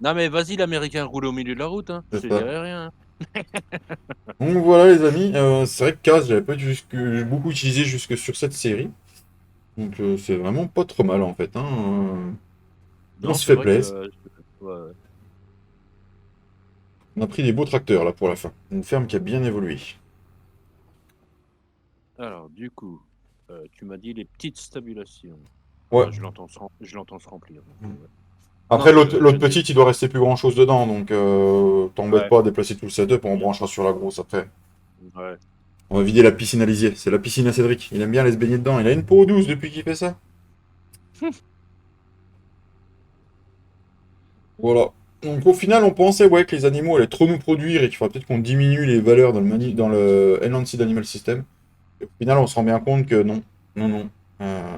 Non, mais vas-y, l'américain roule au milieu de la route, hein. Je C'est te ça. dirai rien. Donc voilà les amis, c'est vrai que Kaz, j'avais pas beaucoup utilisé jusque sur cette série. Donc c'est vraiment pas trop mal en fait, hein. On Non, se c'est fait vrai que. plaisir. Ouais. On a pris des beaux tracteurs là pour la fin. Une ferme qui a bien évolué. Alors, du coup, tu m'as dit les petites stabulations. Ouais. Ah, je l'entends se remplir. Donc, ouais. Après Non, l'autre petite, il doit rester plus grand chose dedans, donc t'embête Ouais, pas à déplacer tout le setup, on branchera sur la grosse après. ouais. On va vider la piscine à lisier. C'est la piscine à Cédric. Il aime bien aller se baigner dedans. Il a une peau douce depuis qu'il fait ça. Voilà. Donc au final, on pensait ouais, que les animaux allaient trop nous produire et qu'il faudrait peut-être qu'on diminue les valeurs dans le Enhanced Animal System. Et au final, on se rend bien compte que non. Non, non. Euh,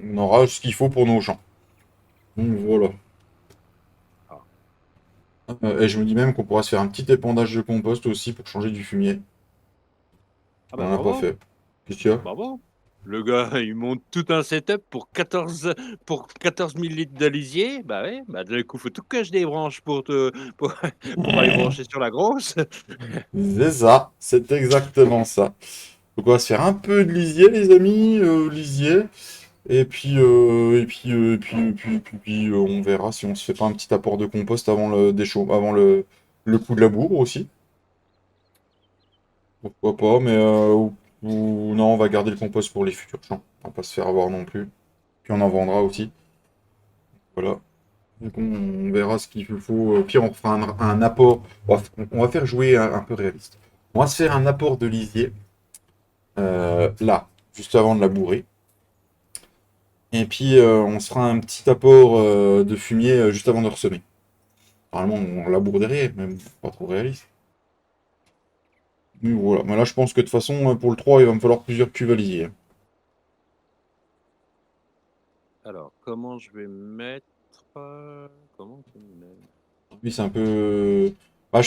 on aura ce qu'il faut pour nos champs. Donc voilà. Ah, Et je me dis même qu'on pourra se faire un petit épandage de compost aussi pour changer du fumier. ah On bah n'en a pas bravo, fait. Qu'est-ce qu'il y a? bravo. Le gars, il monte tout un setup pour 14 000 litres de lisier. Bah ouais, bah du coup, faut tout que je débranche pour aller brancher sur la grosse. C'est ça. C'est exactement ça. Donc on va se faire un peu de lisier, les amis. Lisier. Et puis, on verra si on se fait pas un petit apport de compost avant avant le coup de la bourre aussi. Pourquoi pas, mais non, on va garder le compost pour les futurs champs. On va pas se faire avoir non plus. Puis on en vendra aussi. Voilà. Donc on verra ce qu'il faut. Au pire, on fera un apport. On va faire jouer un peu réaliste. On va se faire un apport de lisier là, juste avant de la bourrer. Et puis on se fera un petit apport de fumier juste avant de ressemer. Normalement, on laboure derrière, mais bon, pas trop réaliste. Mais voilà. Mais là, je pense que de toute façon, pour le 3, il va me falloir plusieurs cuves à lisier. Alors, comment je vais mettre comment je vais mettre Oui, c'est un peu. Bah,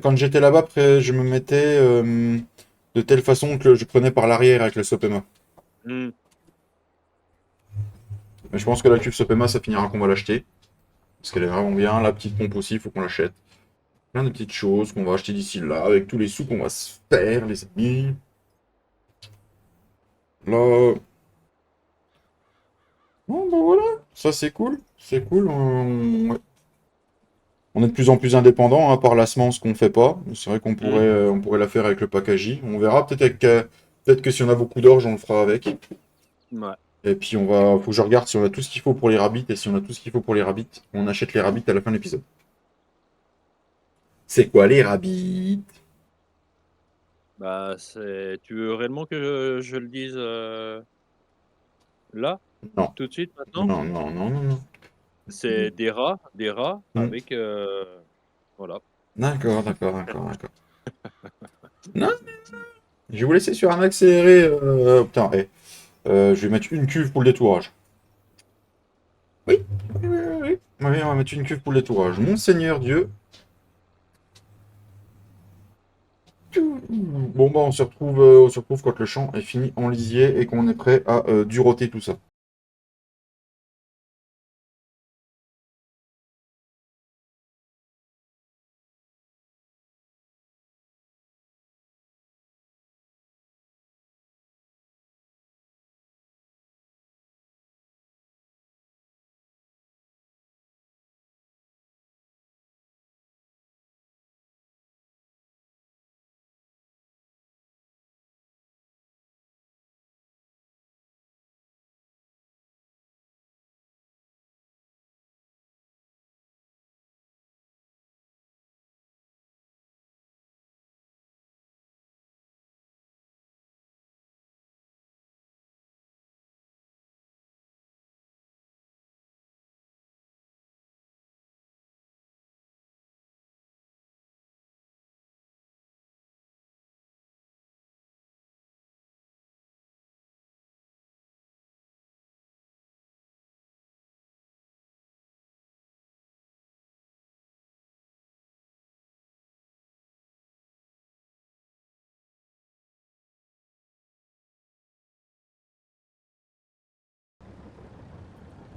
quand j'étais là-bas, après, je me mettais de telle façon que je prenais par l'arrière avec le Sopema. Hmm, Mais je pense que la cuve Sopema, ça finira qu'on va l'acheter. Parce qu'elle est vraiment bien. La petite pompe aussi, il faut qu'on l'achète. Plein de petites choses qu'on va acheter d'ici là, avec tous les sous qu'on va se faire, les amis. Là. Bon, bah voilà. Ça, c'est cool. C'est cool. Ouais. On est de plus en plus indépendant, hein, par la semence qu'on fait pas. C'est vrai hmm, on pourrait la faire avec le packaging. On verra peut-être que si on a beaucoup d'orge, on le fera avec. ouais. Et puis faut que je regarde si on a tout ce qu'il faut pour les rabbits. Et si on a tout ce qu'il faut pour les rabbits, on achète les rabbits à la fin de l'épisode. C'est quoi les rabbits? Bah, tu veux réellement que je le dise là, Non. tout de suite, maintenant? Non, non, non, non, non. C'est des rats Hmm. avec voilà. D'accord, d'accord, d'accord, d'accord. Non, je vais vous laisser sur un accéléré. Putain, je vais mettre une cuve pour le détourage. Oui, oui, oui, oui. Oui, oui, on va mettre une cuve pour le détourage. Monseigneur Dieu. Bon, bah, on se retrouve quand le champ est fini en lisier et qu'on est prêt à duroter tout ça.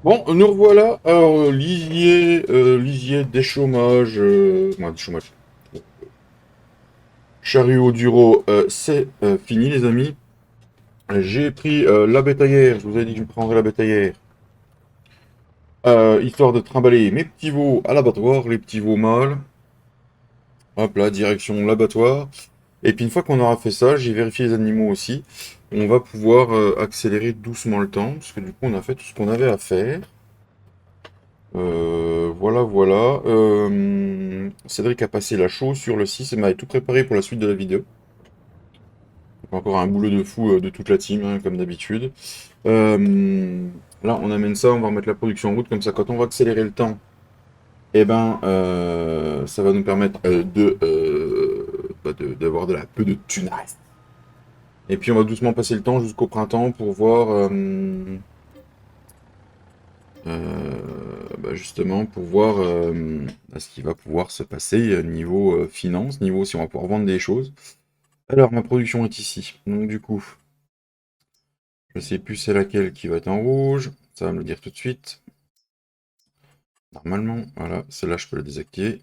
Bon, nous revoilà. Alors, lisier, déchômage, déchômage. Chariot Duro, c'est fini, les amis. J'ai pris la bétaillère. Je vous avais dit que je prendrais la bétaillère. Histoire de trimballer mes petits veaux à l'abattoir, les petits veaux mâles. Hop là, direction l'abattoir. Et puis une fois qu'on aura fait ça, j'ai vérifié les animaux aussi. On va pouvoir accélérer doucement le temps, parce que du coup on a fait tout ce qu'on avait à faire. Voilà, voilà. Cédric a passé la chose sur le 6 et m'avait tout préparé pour la suite de la vidéo. Donc encore un boulot de fou de toute la team, hein, comme d'habitude. Là, on amène ça, on va remettre la production en route, comme ça quand on va accélérer le temps, eh ben, ça va nous permettre d'avoir de la peu de thunes. Et puis on va doucement passer le temps jusqu'au printemps pour voir justement pour voir ce qui va pouvoir se passer niveau finance, niveau si on va pouvoir vendre des choses. Alors ma production est ici. Donc du coup, je sais plus c'est laquelle qui va être en rouge. Ça va me le dire tout de suite. Normalement, voilà, celle-là je peux la désactiver.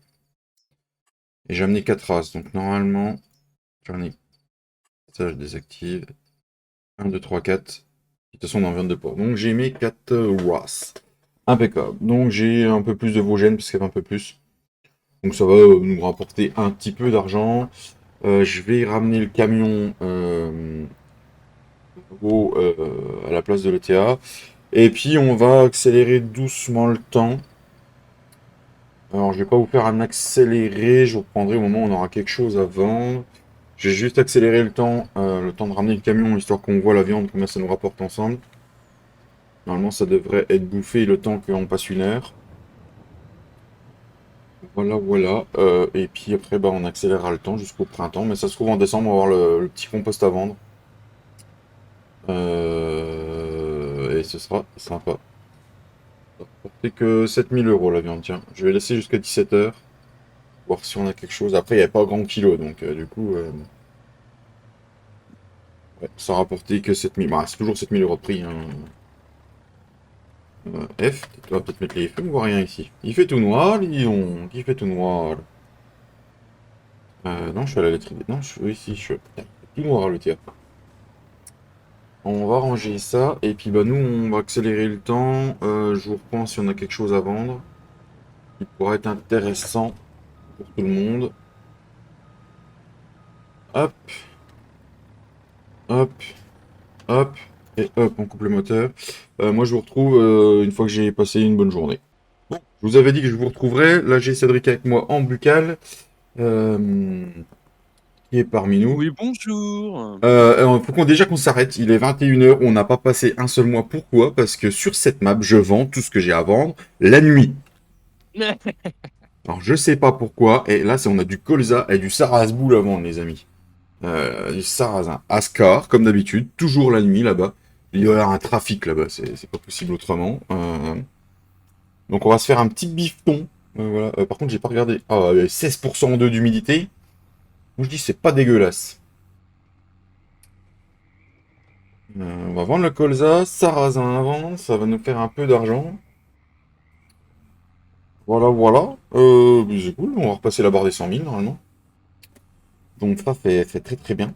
Et j'ai amené 4 races. Donc normalement, j'en ai. Ça je désactive. 1, 2, 3, 4. De toute façon, on en vient de pas. Donc j'ai mis 4 races. Impeccable. Donc j'ai un peu plus de Vosgène, parce qu'il y avait un peu plus. Donc ça va nous rapporter un petit peu d'argent. Je vais ramener le camion à la place de l'ETA. Et puis on va accélérer doucement le temps. Alors je vais pas vous faire un accéléré, je vous reprendrai au moment où on aura quelque chose à vendre. J'ai juste accéléré le temps de ramener le camion, histoire qu'on voit la viande, combien ça nous rapporte ensemble. Normalement ça devrait être bouffé le temps qu'on passe une heure. Voilà, voilà. Et puis après, bah, on accélérera le temps jusqu'au printemps. Mais ça se trouve en décembre, on va avoir le petit compost à vendre. Et ce sera sympa. Ça fait que 7 000 € la viande, tiens. Je vais laisser jusqu'à 17 h. Voir si on a quelque chose. Après, il n'y a pas grand kilo. Donc, du coup, ouais, ça rapportait que 7 000. Bah, c'est toujours 7 000 € de prix, hein. F, tu vas peut-être mettre les feux, on voit rien ici. Il fait tout noir, dis donc. Il fait tout noir. Non, je suis à la lettre I. Non, je suis ici. Putain, il fait tout noir le tir. On va ranger ça, et puis bah nous on va accélérer le temps. Je vous reprends si on a quelque chose à vendre qui pourrait être intéressant pour tout le monde. Hop, hop, hop. Et hop, on coupe le moteur. Moi, je vous retrouve une fois que j'ai passé une bonne journée. Bon, je vous avais dit que je vous retrouverai. Là, j'ai Cédric avec moi en buccal, qui est parmi nous. Oui, bonjour. Faut déjà qu'on s'arrête. Il est 21 h. On n'a pas passé un seul mois. Pourquoi? Parce que sur cette map, je vends tout ce que j'ai à vendre la nuit. Alors, je sais pas pourquoi. Et là, on a du colza et du sarrasboul à vendre, les amis. Du sarrasin. Ascar, comme d'habitude, toujours la nuit là-bas. Il y aura un trafic là-bas, c'est pas possible autrement. Donc on va se faire un petit bifton. Voilà. Par contre, j'ai pas regardé. Ah, 16% d'humidité. Moi je dis c'est pas dégueulasse. On va vendre le colza, sarrasin avant, ça va nous faire un peu d'argent. Voilà, voilà. C'est cool, on va repasser la barre des 100 000 normalement. Donc ça fait très très bien.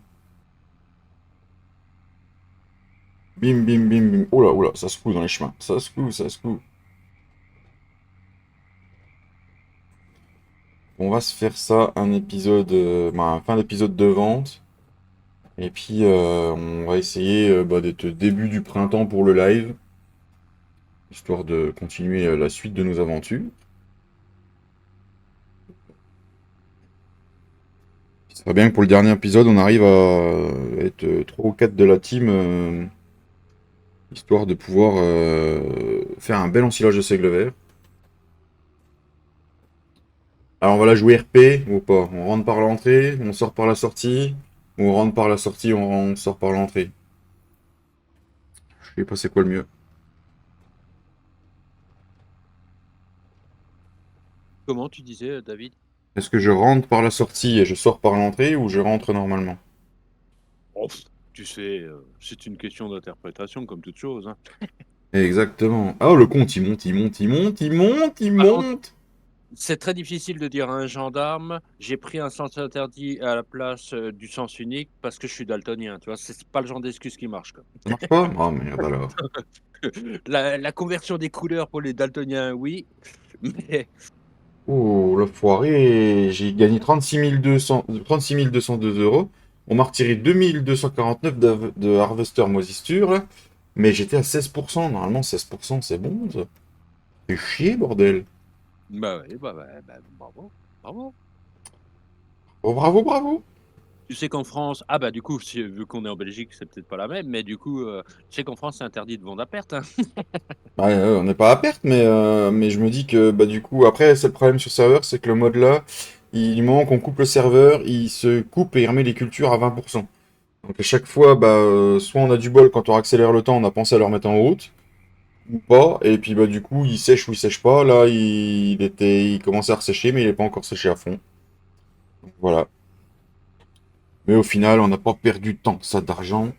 Bim, bim, bim, bim. Oh là, ça se coud dans les chemins. Ça se coud, ça se coud. On va se faire ça, un épisode, fin d'épisode de vente. Et puis, on va essayer d'être début du printemps pour le live, histoire de continuer la suite de nos aventures. Ce serait bien que pour le dernier épisode, on arrive à être 3 ou 4 de la team, histoire de pouvoir faire un bel ensilage de seigle vert. Alors, on va la jouer RP ou pas? On rentre par l'entrée, on sort par la sortie, ou on rentre par la sortie, on sort par l'entrée. Je sais pas c'est quoi le mieux. Comment tu disais, David? Est-ce que je rentre par la sortie et je sors par l'entrée ou je rentre normalement? Oh, tu sais, c'est une question d'interprétation comme toute chose, hein. Exactement. Ah, le compte, il monte, il monte, il monte, il monte, il Par contre, monte. c'est très difficile de dire à un gendarme: «J'ai pris un sens interdit à la place, du sens unique parce que je suis daltonien», tu vois? C'est pas le genre d'excuse qui marche, quoi. Ça marche pas? Ah, merde alors. La conversion des couleurs pour les daltoniens, oui, mais Oh, le foiré. J'ai gagné 36 202 €. On m'a retiré 2249 de Harvester Moisissure, là. Mais j'étais à 16%. Normalement, 16%, c'est bon, ça. Fais chier, bordel. bah, ouais, bah, ouais, bah, bravo, bravo. Oh, bravo, bravo. Tu sais qu'en France, ah, bah, du coup, si vu qu'on est en Belgique, c'est peut-être pas la même, mais du coup, tu sais qu'en France, c'est interdit de vendre à perte, hein? Ouais, on n'est pas à perte, mais je me dis que bah du coup, après, c'est le problème sur serveur, c'est que le mode là, du moment qu'on coupe le serveur, il se coupe et il remet les cultures à 20%. Donc à chaque fois, soit on a du bol quand on accélère le temps, on a pensé à le remettre en route, ou pas, et puis bah du coup, il sèche ou il sèche pas. Là, il commençait à ressécher, mais il n'est pas encore séché à fond. Donc, voilà. Mais au final, on n'a pas perdu tant que ça d'argent.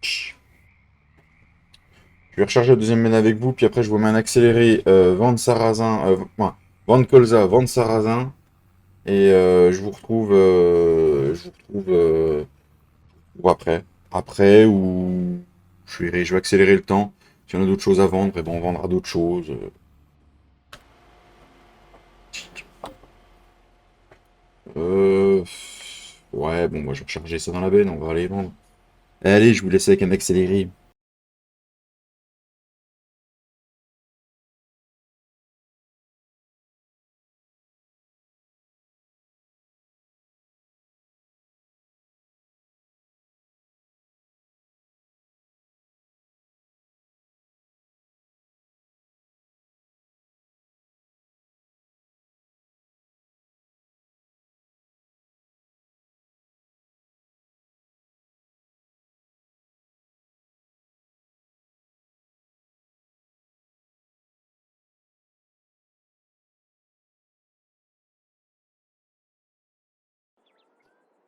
Je vais recharger la deuxième mène avec vous, puis après je vous mets un accéléré, vente sarrasin, vente colza, vente sarrasin, et ou après. Après, ou je vais accélérer le temps. Si on a d'autres choses à vendre, et ben on vendra d'autres choses. Euh, ouais, bon, moi je vais recharger ça dans la benne, on va aller vendre. Allez, je vous laisse avec un accéléré.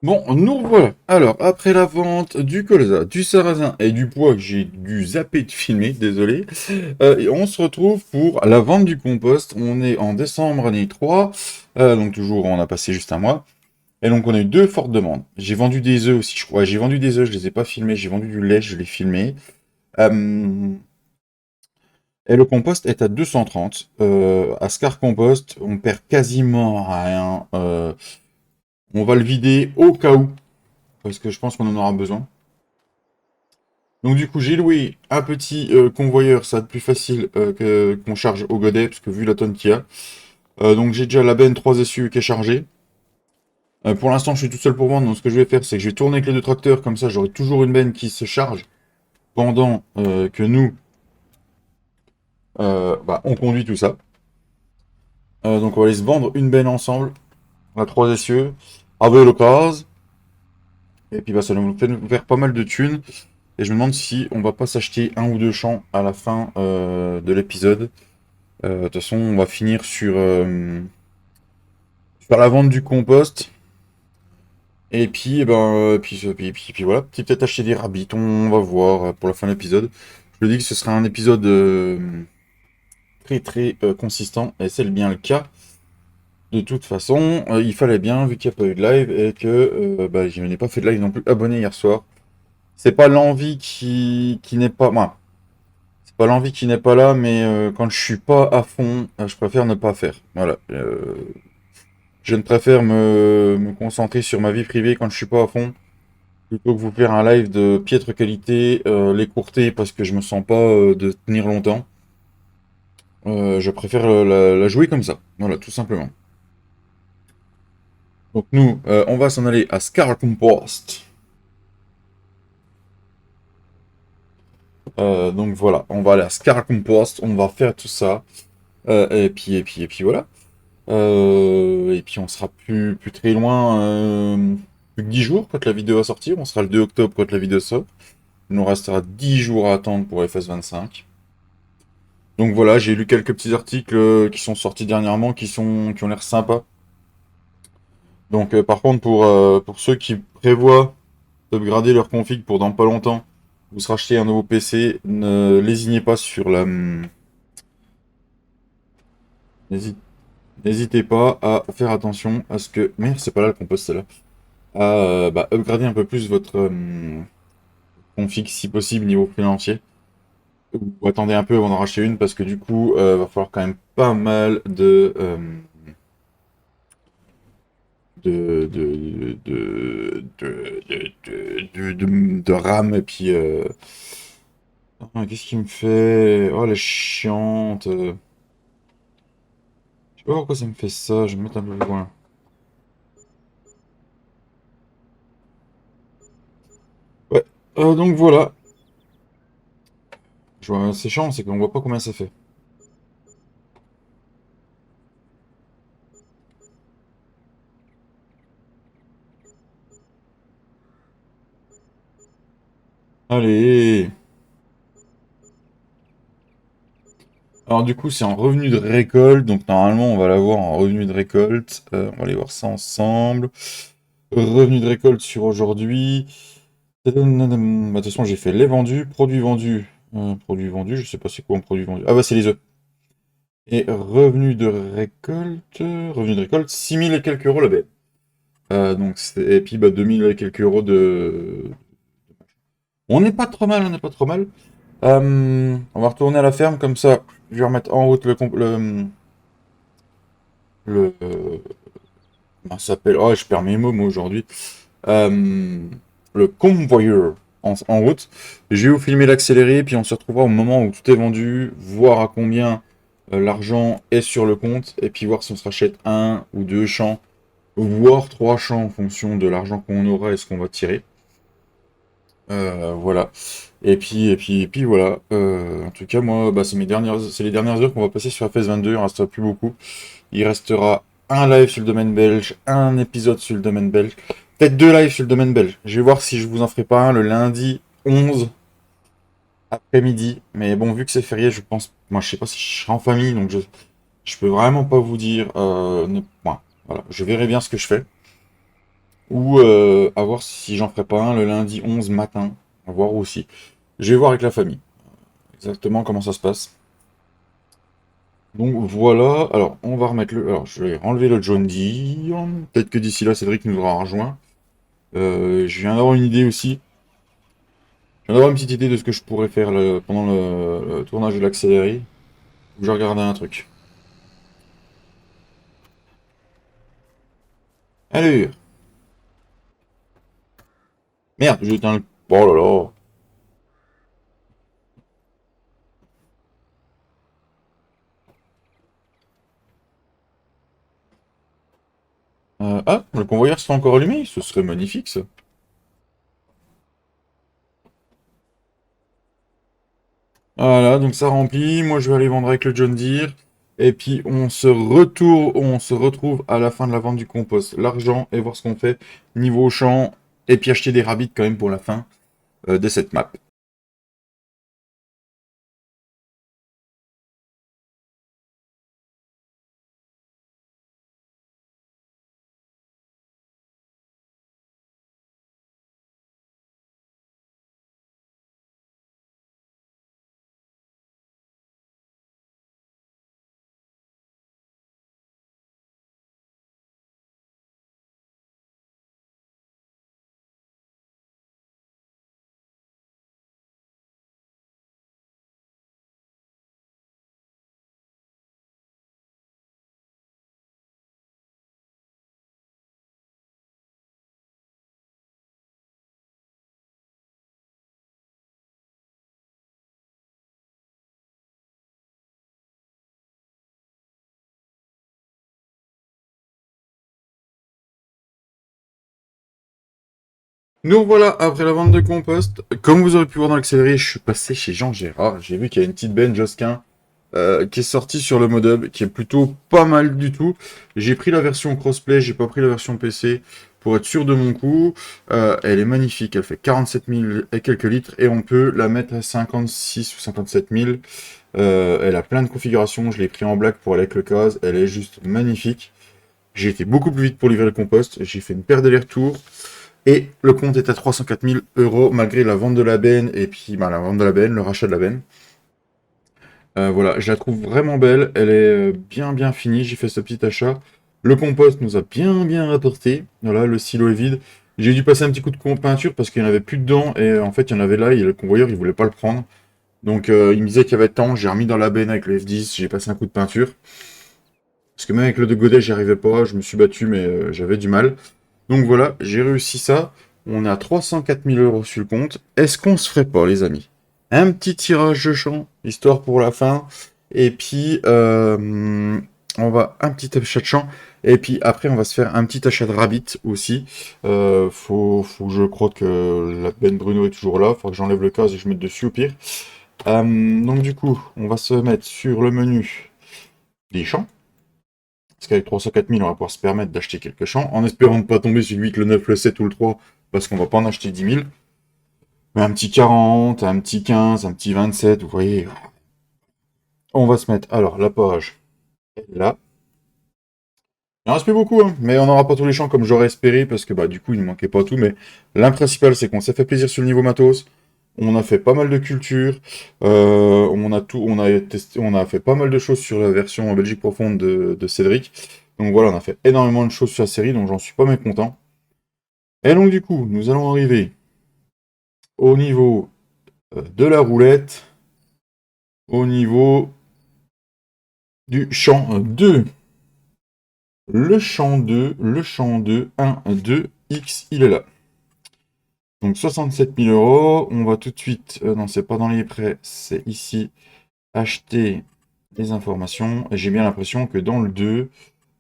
Bon, nous revoilà. Alors, après la vente du colza, du sarrasin et du pois que j'ai dû zapper de filmer, désolé, et on se retrouve pour la vente du compost. On est en décembre année 3, donc toujours, on a passé juste un mois. Et donc, on a eu deux fortes demandes. J'ai vendu des œufs aussi, je crois. J'ai vendu des œufs, je les ai pas filmés. J'ai vendu du lait, je l'ai filmé. Euh, et le compost est à 230. À Scar Compost, on perd quasiment rien. On va le vider au cas où, parce que je pense qu'on en aura besoin. Donc du coup, j'ai loué un petit convoyeur, ça va être plus facile qu'on charge au godet, parce que vu la tonne qu'il y a. Donc j'ai déjà la benne 3 SU qui est chargée. Pour l'instant, je suis tout seul pour vendre, donc ce que je vais faire, c'est que je vais tourner avec les deux tracteurs, comme ça j'aurai toujours une benne qui se charge pendant que nous, on conduit tout ça. Donc on va aller se vendre une benne ensemble, la 3 essieux, avec le gaz. Et puis ça va nous faire pas mal de thunes. Et je me demande si on va pas s'acheter un ou deux champs à la fin de l'épisode. De toute façon, on va finir sur la vente du compost. Et puis, puis voilà, peut-être acheter des rabbits, on va voir pour la fin de l'épisode. Je me dis que ce sera un épisode très très consistant, et c'est bien le cas. De toute façon, il fallait bien, vu qu'il n'y a pas eu de live, et que je n'ai pas fait de live non plus abonné hier soir. C'est pas l'envie qui n'est pas... Moi, c'est pas l'envie qui n'est pas là, mais quand je suis pas à fond, je préfère ne pas faire. Voilà. Je ne préfère me concentrer sur ma vie privée quand je suis pas à fond, plutôt que vous faire un live de piètre qualité, l'écourter parce que je me sens pas de tenir longtemps. Je préfère la jouer comme ça. Voilà, tout simplement. Donc nous, on va s'en aller à Scar Compost. Donc voilà, on va aller à Scar Compost, on va faire tout ça. Et puis voilà. Et puis on sera plus très loin, plus que 10 jours quand la vidéo va sortir. On sera le 2 octobre quand la vidéo sort. Il nous restera 10 jours à attendre pour FS25. Donc voilà, j'ai lu quelques petits articles qui sont sortis dernièrement qui ont l'air sympas. Donc par contre, pour ceux qui prévoient d'upgrader leur config pour dans pas longtemps, vous se racheter un nouveau PC, ne lésignez pas sur la... n'hési- N'hésitez pas à faire attention à ce que... Merde, c'est pas là le compost, c'est là. À upgrader un peu plus votre config si possible niveau financier. Ou attendez un peu avant d'en racheter une parce que du coup, va falloir quand même pas mal de RAM et puis qu'est-ce qu'il me fait? Oh, elle est chiante. Je sais pas pourquoi ça me fait ça. Je vais me mettre un peu plus loin. Ouais. Donc voilà. C'est chiant, c'est qu'on voit pas combien ça fait. Allez. Alors du coup, c'est en revenu de récolte. Donc normalement, on va l'avoir en revenu de récolte. On va aller voir ça ensemble. Revenu de récolte sur aujourd'hui. De toute façon, j'ai fait les vendus, produits vendus. Produits vendus, je sais pas c'est quoi un produit vendu. Ah bah c'est les œufs. Et revenu de récolte, 6 000 et quelques euros la bête. Et puis 2 000 et quelques euros de... On n'est pas trop mal, on n'est pas trop mal. On va retourner à la ferme, comme ça, je vais remettre en route comment ça s'appelle? Oh, je perds mes mots, moi, aujourd'hui. Euh, le convoyeur en route. Je vais vous filmer l'accéléré, puis on se retrouvera au moment où tout est vendu, voir à combien l'argent est sur le compte, et puis voir si on se rachète un ou deux champs, voire trois champs en fonction de l'argent qu'on aura et ce qu'on va tirer. Voilà. Et puis voilà. En tout cas, moi, c'est les dernières heures qu'on va passer sur FS22. Il ne restera plus beaucoup. Il restera un live sur le domaine belge, un épisode sur le domaine belge, peut-être deux lives sur le domaine belge. Je vais voir si je vous en ferai pas un le lundi 11 après-midi. Mais bon, vu que c'est férié, je pense, moi, je sais pas si je serai en famille, donc je peux vraiment pas vous dire. Voilà, je verrai bien ce que je fais. Ou à voir si j'en ferai pas un le lundi 11 matin. À voir aussi. Je vais voir avec la famille exactement comment ça se passe. Donc voilà, alors on va remettre le. Alors je vais enlever le John Deere. Peut-être que d'ici là Cédric nous aura rejoint. Je viens d'avoir une idée aussi. Je viens d'avoir une petite idée de ce que je pourrais faire pendant le tournage de l'accéléré. Faut que je regarde un truc. Allez! Merde, j'ai éteint le. Oh là là! Ah, le convoyeur sera encore allumé? Ce serait magnifique, ça. Voilà, donc ça remplit. Moi, je vais aller vendre avec le John Deere. Et puis, on se retrouve à la fin de la vente du compost. L'argent et voir ce qu'on fait niveau champ. Et puis acheter des rabbits quand même pour la fin de cette map. Nous voilà après la vente de compost. Comme vous aurez pu voir dans l'accéléré, je suis passé chez Jean Gérard. J'ai vu qu'il y a une petite benne Josquin qui est sortie sur le modub, qui est plutôt pas mal du tout. J'ai pris la version crossplay, j'ai pas pris la version PC pour être sûr de mon coup. Elle est magnifique, elle fait 47 000 et quelques litres et on peut la mettre à 56 ou 57 000. Elle a plein de configurations, je l'ai pris en black pour aller avec le case, elle est juste magnifique. J'ai été beaucoup plus vite pour livrer le compost, j'ai fait une paire d'allers-retours. Et le compte est à 304 000 euros malgré la vente de la benne et puis la vente de la benne, le rachat de la benne. Voilà, je la trouve vraiment belle. Elle est bien finie. J'ai fait ce petit achat. Le compost nous a bien rapporté. Voilà, le silo est vide. J'ai dû passer un petit coup de peinture parce qu'il n'y en avait plus dedans. Et en fait, il y en avait là et le convoyeur, il voulait pas le prendre. Donc, il me disait qu'il y avait temps. J'ai remis dans la benne avec le F10. J'ai passé un coup de peinture. Parce que même avec le de Godet, j'y arrivais pas. Je me suis battu, mais j'avais du mal. Donc voilà, j'ai réussi ça. On est à 304 000 euros sur le compte. Est-ce qu'on se ferait pas, les amis? Un petit tirage de champ, histoire pour la fin. Et puis, on va un petit achat de champ. Et puis après, on va se faire un petit achat de rabbit aussi. Faut que je crois que la benne Bruno est toujours là. Faut que j'enlève le cas et je mette dessus au pire. Donc du coup, on va se mettre sur le menu des champs. Parce qu'avec 304 000, on va pouvoir se permettre d'acheter quelques champs, en espérant ne pas tomber sur le 8, le 9, le 7 ou le 3, parce qu'on va pas en acheter 10 000. Mais un petit 40, un petit 15, un petit 27, vous voyez. On va se mettre, alors, la page est là. Il en reste plus beaucoup, hein, mais on n'aura pas tous les champs comme j'aurais espéré, parce que bah du coup, il ne manquait pas tout. Mais l'un principal, c'est qu'on s'est fait plaisir sur le niveau matos. On a fait pas mal de culture. On a fait pas mal de choses sur la version en Belgique profonde de Cédric. Donc voilà, on a fait énormément de choses sur la série, donc j'en suis pas mécontent. Et donc du coup, nous allons arriver au niveau de la roulette, au niveau du champ 2. Le champ 2, 1, 2, X, il est là. Donc 67 000 euros. On va tout de suite, non, c'est pas dans les prêts, c'est ici, acheter les informations. Et j'ai bien l'impression que dans le 2,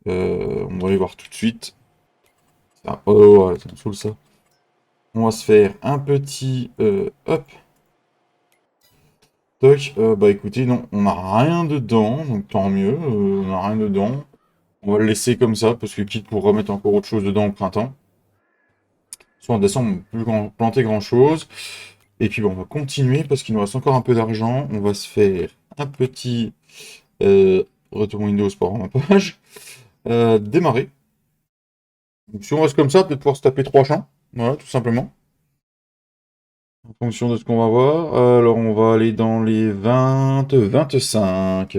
on va aller voir tout de suite. Ah, oh, ouais, ça me saoule ça. On va se faire un petit, hop, toc, bah écoutez, non, on n'a rien dedans, donc tant mieux, on n'a rien dedans. On va le laisser comme ça, parce que quitte pour remettre encore autre chose dedans au printemps. Soit en décembre, on ne peut plus planter grand chose. Et puis bon, on va continuer, parce qu'il nous reste encore un peu d'argent. On va se faire un petit retour Windows pour ma page. Démarrer. Donc, si on reste comme ça, peut-être pouvoir se taper 3 champs. Voilà, tout simplement. En fonction de ce qu'on va voir. Alors, on va aller dans les 20, 25.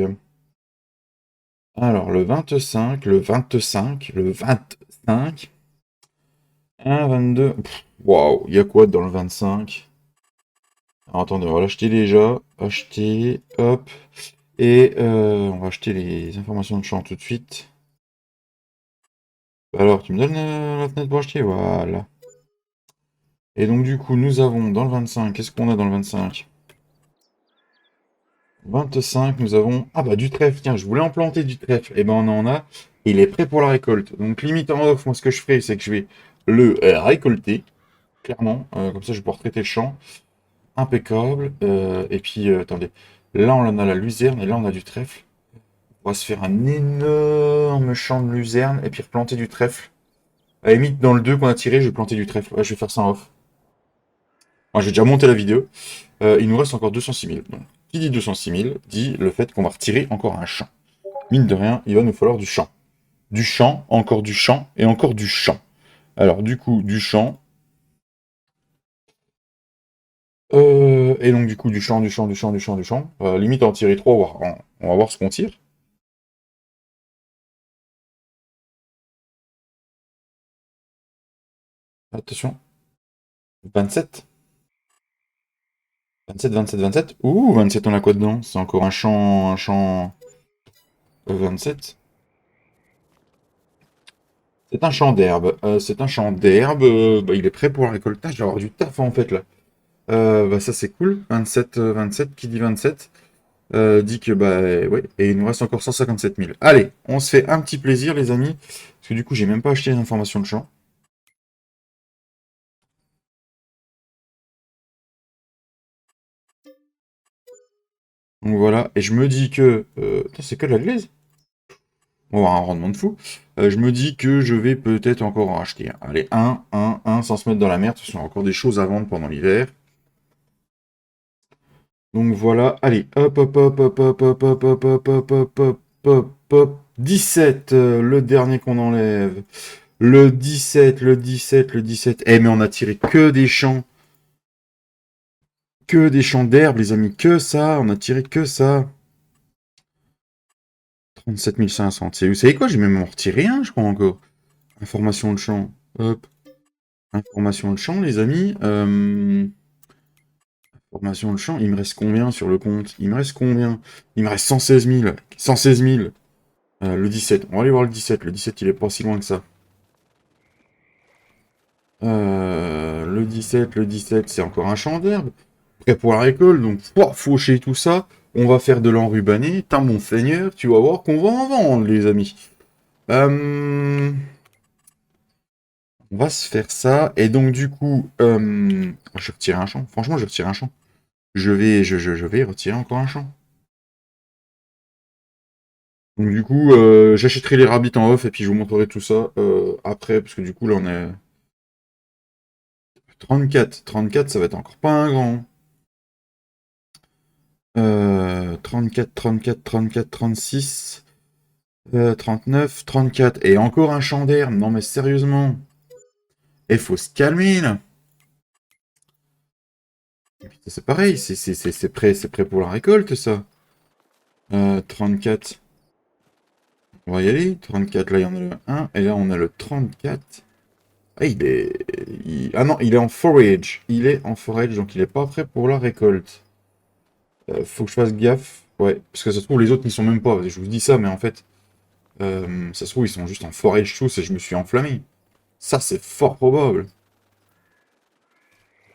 Alors, le 25, le 25, le 25. 1, 22. Waouh, il y a quoi dans le 25? Alors, attendez, on va l'acheter déjà. Acheter, hop. Et on va acheter les informations de champ tout de suite. Alors, tu me donnes la fenêtre pour acheter? Voilà. Et donc, du coup, nous avons dans le 25, qu'est-ce qu'on a dans le 25? 25, nous avons... Ah bah, du trèfle, tiens, je voulais en planter du trèfle. Et ben, on en a. il est prêt pour la récolte. Donc limite en off, moi ce que je ferai, c'est que je vais le récolter, clairement. Comme ça, je vais pouvoir traiter le champ. Impeccable. Et puis, attendez. Là, on a la luzerne et là, on a du trèfle. On va se faire un énorme champ de luzerne et puis replanter du trèfle. À la limite, dans le 2 qu'on a tiré, je vais planter du trèfle. Ouais, je vais faire ça en off. Moi, j'ai déjà monté la vidéo. Il nous reste encore 206 000. Donc, qui dit 206 000 dit le fait qu'on va retirer encore un champ. Mine de rien, il va nous falloir du champ. Du champ, encore du champ et encore du champ. Alors, du coup, du champ. Et donc, du coup, du champ, du champ, du champ, du champ, du champ. Limite, en tirer 3, on va voir ce qu'on tire. Attention. 27. 27, 27, 27. Ouh, 27, on a quoi dedans? C'est encore un champ. 27. C'est un champ d'herbe. C'est un champ d'herbe. Bah, il est prêt pour le récoltage. Il va y avoir du taf en fait là. Bah, ça c'est cool. 27, 27. Qui dit 27 dit que bah ouais. Et il nous reste encore 157 000. Allez, on se fait un petit plaisir les amis. Parce que du coup, j'ai même pas acheté l'information de champ. Donc voilà. Et je me dis que. Putain, c'est que de la glaise. On va avoir un rendement de fou. Je me dis que je vais peut-être encore en acheter un. Allez, un, sans se mettre dans la merde. Ce sont encore des choses à vendre pendant l'hiver. Donc voilà, allez, hop, hop, hop, hop, hop, hop, hop, hop, hop, hop, hop, hop, hop, hop. 17, le dernier qu'on enlève. Le 17, le 17, le 17. Eh, mais on a tiré que des champs. Que des champs d'herbe, les amis. Que ça, on a tiré que ça. 37 500. Vous savez quoi, j'ai même en retiré un, je crois encore. Information de champ. Hop. Information de champ, les amis. Formation de champ, il me reste combien sur le compte? Il me reste combien? Il me reste 116 000. 116 000. Le 17. On va aller voir le 17. Le 17, il est pas si loin que ça. Le 17, c'est encore un champ d'herbe. Prêt pour la récolte, donc faucher tout ça. On va faire de l'enrubané. T'as mon seigneur, tu vas voir qu'on va en vendre, les amis. On va se faire ça. Et donc, du coup, je vais retirer un champ. Franchement, je vais retirer un champ. Je vais retirer encore un champ. Donc du coup, j'achèterai les rabbits en off et puis je vous montrerai tout ça après, parce que du coup là on est 34. 34, ça va être encore pas un grand. 34, 34, 34, 36, 39, 34. Et encore un champ d'herbe. Non mais sérieusement. Il faut se calmer là. Et puis, c'est pareil, c'est prêt pour la récolte ça. 34. On va y aller. 34, là il y en a le 1. Et là on a le 34. Ah, ah non, il est en forage. Il est en forage, donc il est pas prêt pour la récolte. Faut que je fasse gaffe. Ouais, parce que ça se trouve, les autres n'y sont même pas. Je vous dis ça, mais en fait, ça se trouve, ils sont juste en forage tous et je me suis enflammé. Ça, c'est fort probable.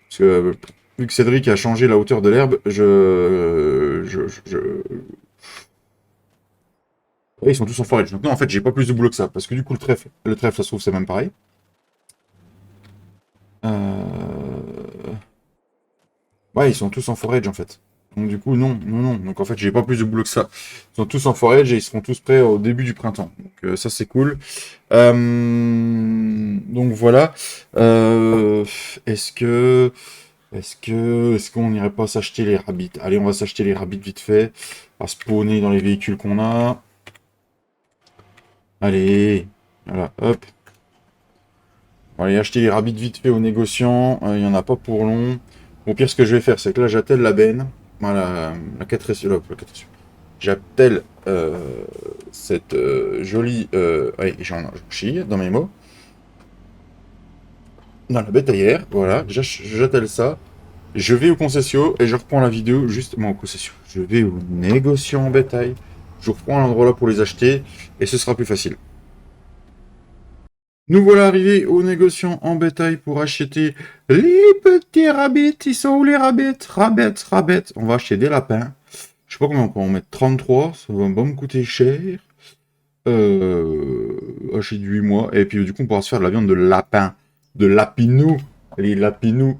Parce que, vu que Cédric a changé la hauteur de l'herbe, ouais, ils sont tous en forage. Donc non, en fait, j'ai pas plus de boulot que ça. Parce que du coup, le trèfle, ça se trouve, c'est même pareil. Ouais, ils sont tous en forage, en fait. Donc du coup, non, non, non. Donc en fait, j'ai pas plus de boulot que ça. Ils sont tous en forage et ils seront tous prêts au début du printemps. Donc ça, c'est cool. Donc voilà. Euh, est-ce que... Est-ce qu'on n'irait pas s'acheter les rabbits? Allez, on va s'acheter les rabbits vite fait. À spawner dans les véhicules qu'on a. Allez. Voilà, hop. On va aller acheter les rabbits vite fait aux négociants. Il n'y en a pas pour long. Au pire, ce que je vais faire, c'est que là, j'attelle la benne. Voilà, la 4 J'appelle cette jolie... allez, j'en chie dans mes mots. Dans la bétaillère, voilà. J'attelle ça. Je vais au concession et je reprends la vidéo justement au concession. Je vais au négociant en bétail. Je reprends l'endroit là pour les acheter et ce sera plus facile. Nous voilà arrivés aux négociants en bétail pour acheter les petits rabbits. Ils sont où les rabbits? Rabbits. On va acheter des lapins. Je sais pas combien on peut en mettre. 33. Ça va me coûter cher. âgé de 8 mois. Et puis du coup, on pourra se faire de la viande de lapin. De lapinou. Les lapinous.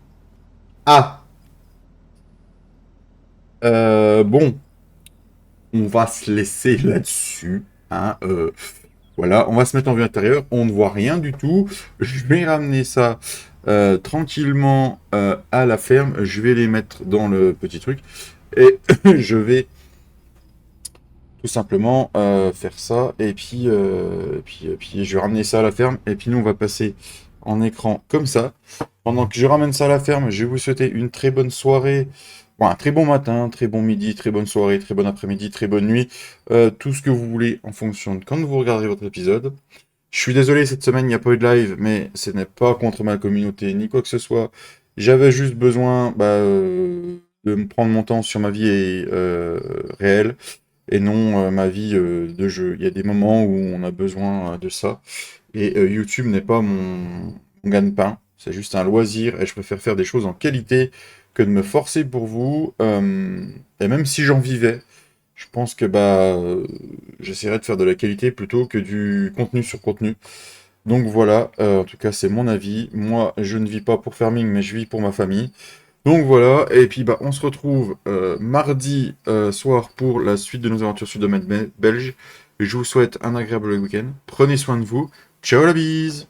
Ah bon, on va se laisser là-dessus. Hein, voilà, on va se mettre en vue intérieure. On ne voit rien du tout. Je vais ramener ça tranquillement à la ferme. Je vais les mettre dans le petit truc. Et je vais tout simplement faire ça. Et puis, je vais ramener ça à la ferme. Et puis nous, on va passer en écran comme ça. Pendant que je ramène ça à la ferme, je vais vous souhaiter une très bonne soirée. Bon, un très bon matin, très bon midi, très bonne soirée, très bon après-midi, très bonne nuit. Tout ce que vous voulez en fonction de quand vous regardez votre épisode. Je suis désolé, cette semaine, il n'y a pas eu de live, mais ce n'est pas contre ma communauté ni quoi que ce soit. J'avais juste besoin de me prendre mon temps sur ma vie réelle et non ma vie de jeu. Il y a des moments où on a besoin de ça. Et YouTube n'est pas mon gagne-pain. C'est juste un loisir et je préfère faire des choses en qualité que de me forcer pour vous. Et même si j'en vivais, je pense que j'essaierai de faire de la qualité plutôt que du contenu sur contenu. Donc voilà, en tout cas c'est mon avis. Moi je ne vis pas pour Farming mais je vis pour ma famille. Donc voilà, et puis on se retrouve mardi soir pour la suite de nos aventures sur le domaine belge. Je vous souhaite un agréable week-end. Prenez soin de vous. Ciao la bise!